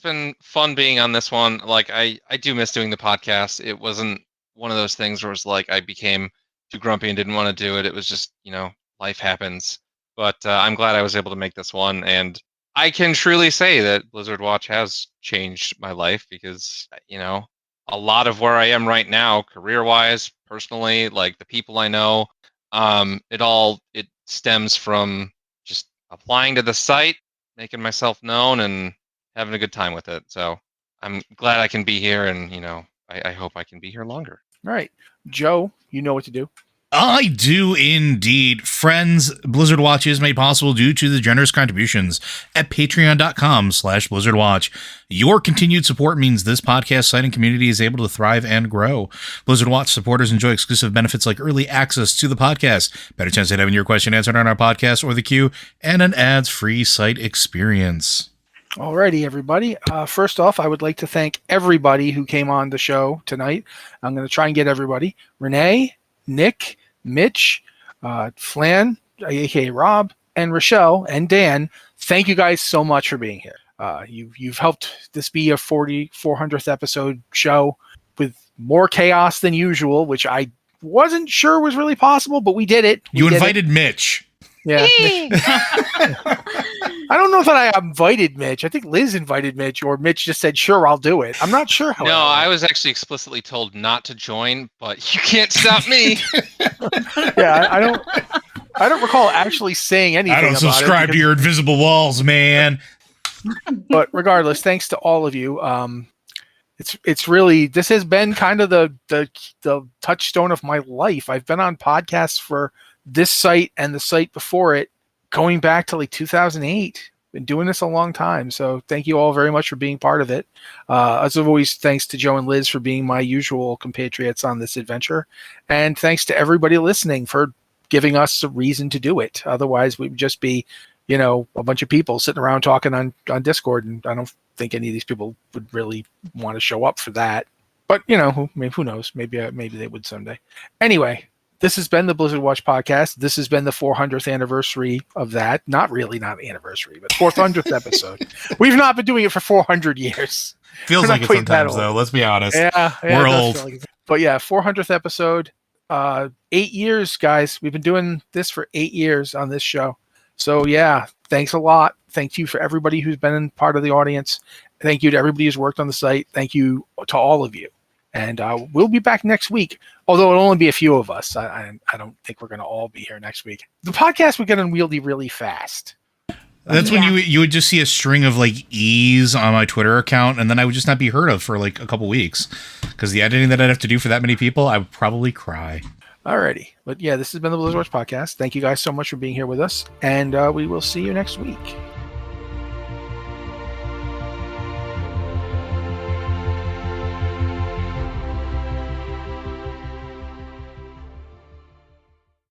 been fun being on this one. Like I do miss doing the podcast. It wasn't one of those things where it's like I became too grumpy and didn't want to do it. It was just life happens. But I'm glad I was able to make this one, and I can truly say that Blizzard Watch has changed my life because a lot of where I am right now, career-wise, personally, like the people I know. It stems from just applying to the site, making myself known, and having a good time with it. So I'm glad I can be here, and I hope I can be here longer. All right, Joe, you know what to do. I do indeed. Friends, Blizzard Watch is made possible due to the generous contributions at patreon.com/BlizzardWatch. Your continued support means this podcast site and community is able to thrive and grow. Blizzard Watch supporters enjoy exclusive benefits like early access to the podcast, better chance at having your question answered on our podcast or the queue, and an ads-free site experience. Alrighty, everybody. First off, I would like to thank everybody who came on the show tonight. I'm going to try and get everybody. Renee, Nick, Mitch, Flan, aka Rob, and Rachelle, and Dan. Thank you guys so much for being here. You've helped this be a 400th episode show with more chaos than usual, which I wasn't sure was really possible, but we did it. You invited Mitch. Yeah. I don't know if I invited Mitch. I think Liz invited Mitch, or Mitch just said, sure, I'll do it. I'm not sure how. No, I was actually explicitly told not to join, but you can't stop me. Yeah, I don't recall actually saying anything. I don't subscribe to your invisible walls, man. But regardless, thanks to all of you. It's really, this has been kind of the touchstone of my life. I've been on podcasts for this site and the site before it, going back to like 2008. Been doing this a long time, so thank you all very much for being part of it. As always, thanks to Joe and Liz for being my usual compatriots on this adventure, and thanks to everybody listening for giving us a reason to do it. Otherwise, we'd just be, a bunch of people sitting around talking on Discord, and I don't think any of these people would really want to show up for that. But who knows? Maybe they would someday. Anyway. This has been the Blizzard Watch podcast. This has been the 400th anniversary of that. Not anniversary, but 400th episode. We've not been doing it for 400 years. Feels like it sometimes, though. Let's be honest. Yeah, we're old. But yeah, 400th episode. 8 years, guys. We've been doing this for 8 years on this show. So yeah, thanks a lot. Thank you for everybody who's been part of the audience. Thank you to everybody who's worked on the site. Thank you to all of you. And we'll be back next week, although it'll only be a few of us. I don't think we're going to all be here next week. The podcast would get unwieldy really fast. That's when you would just see a string of like E's on my Twitter account, and then I would just not be heard of for like a couple weeks because the editing that I'd have to do for that many people, I would probably cry. Alrighty. But yeah, this has been the Blizzardwatch podcast. Thank you guys so much for being here with us, and we will see you next week.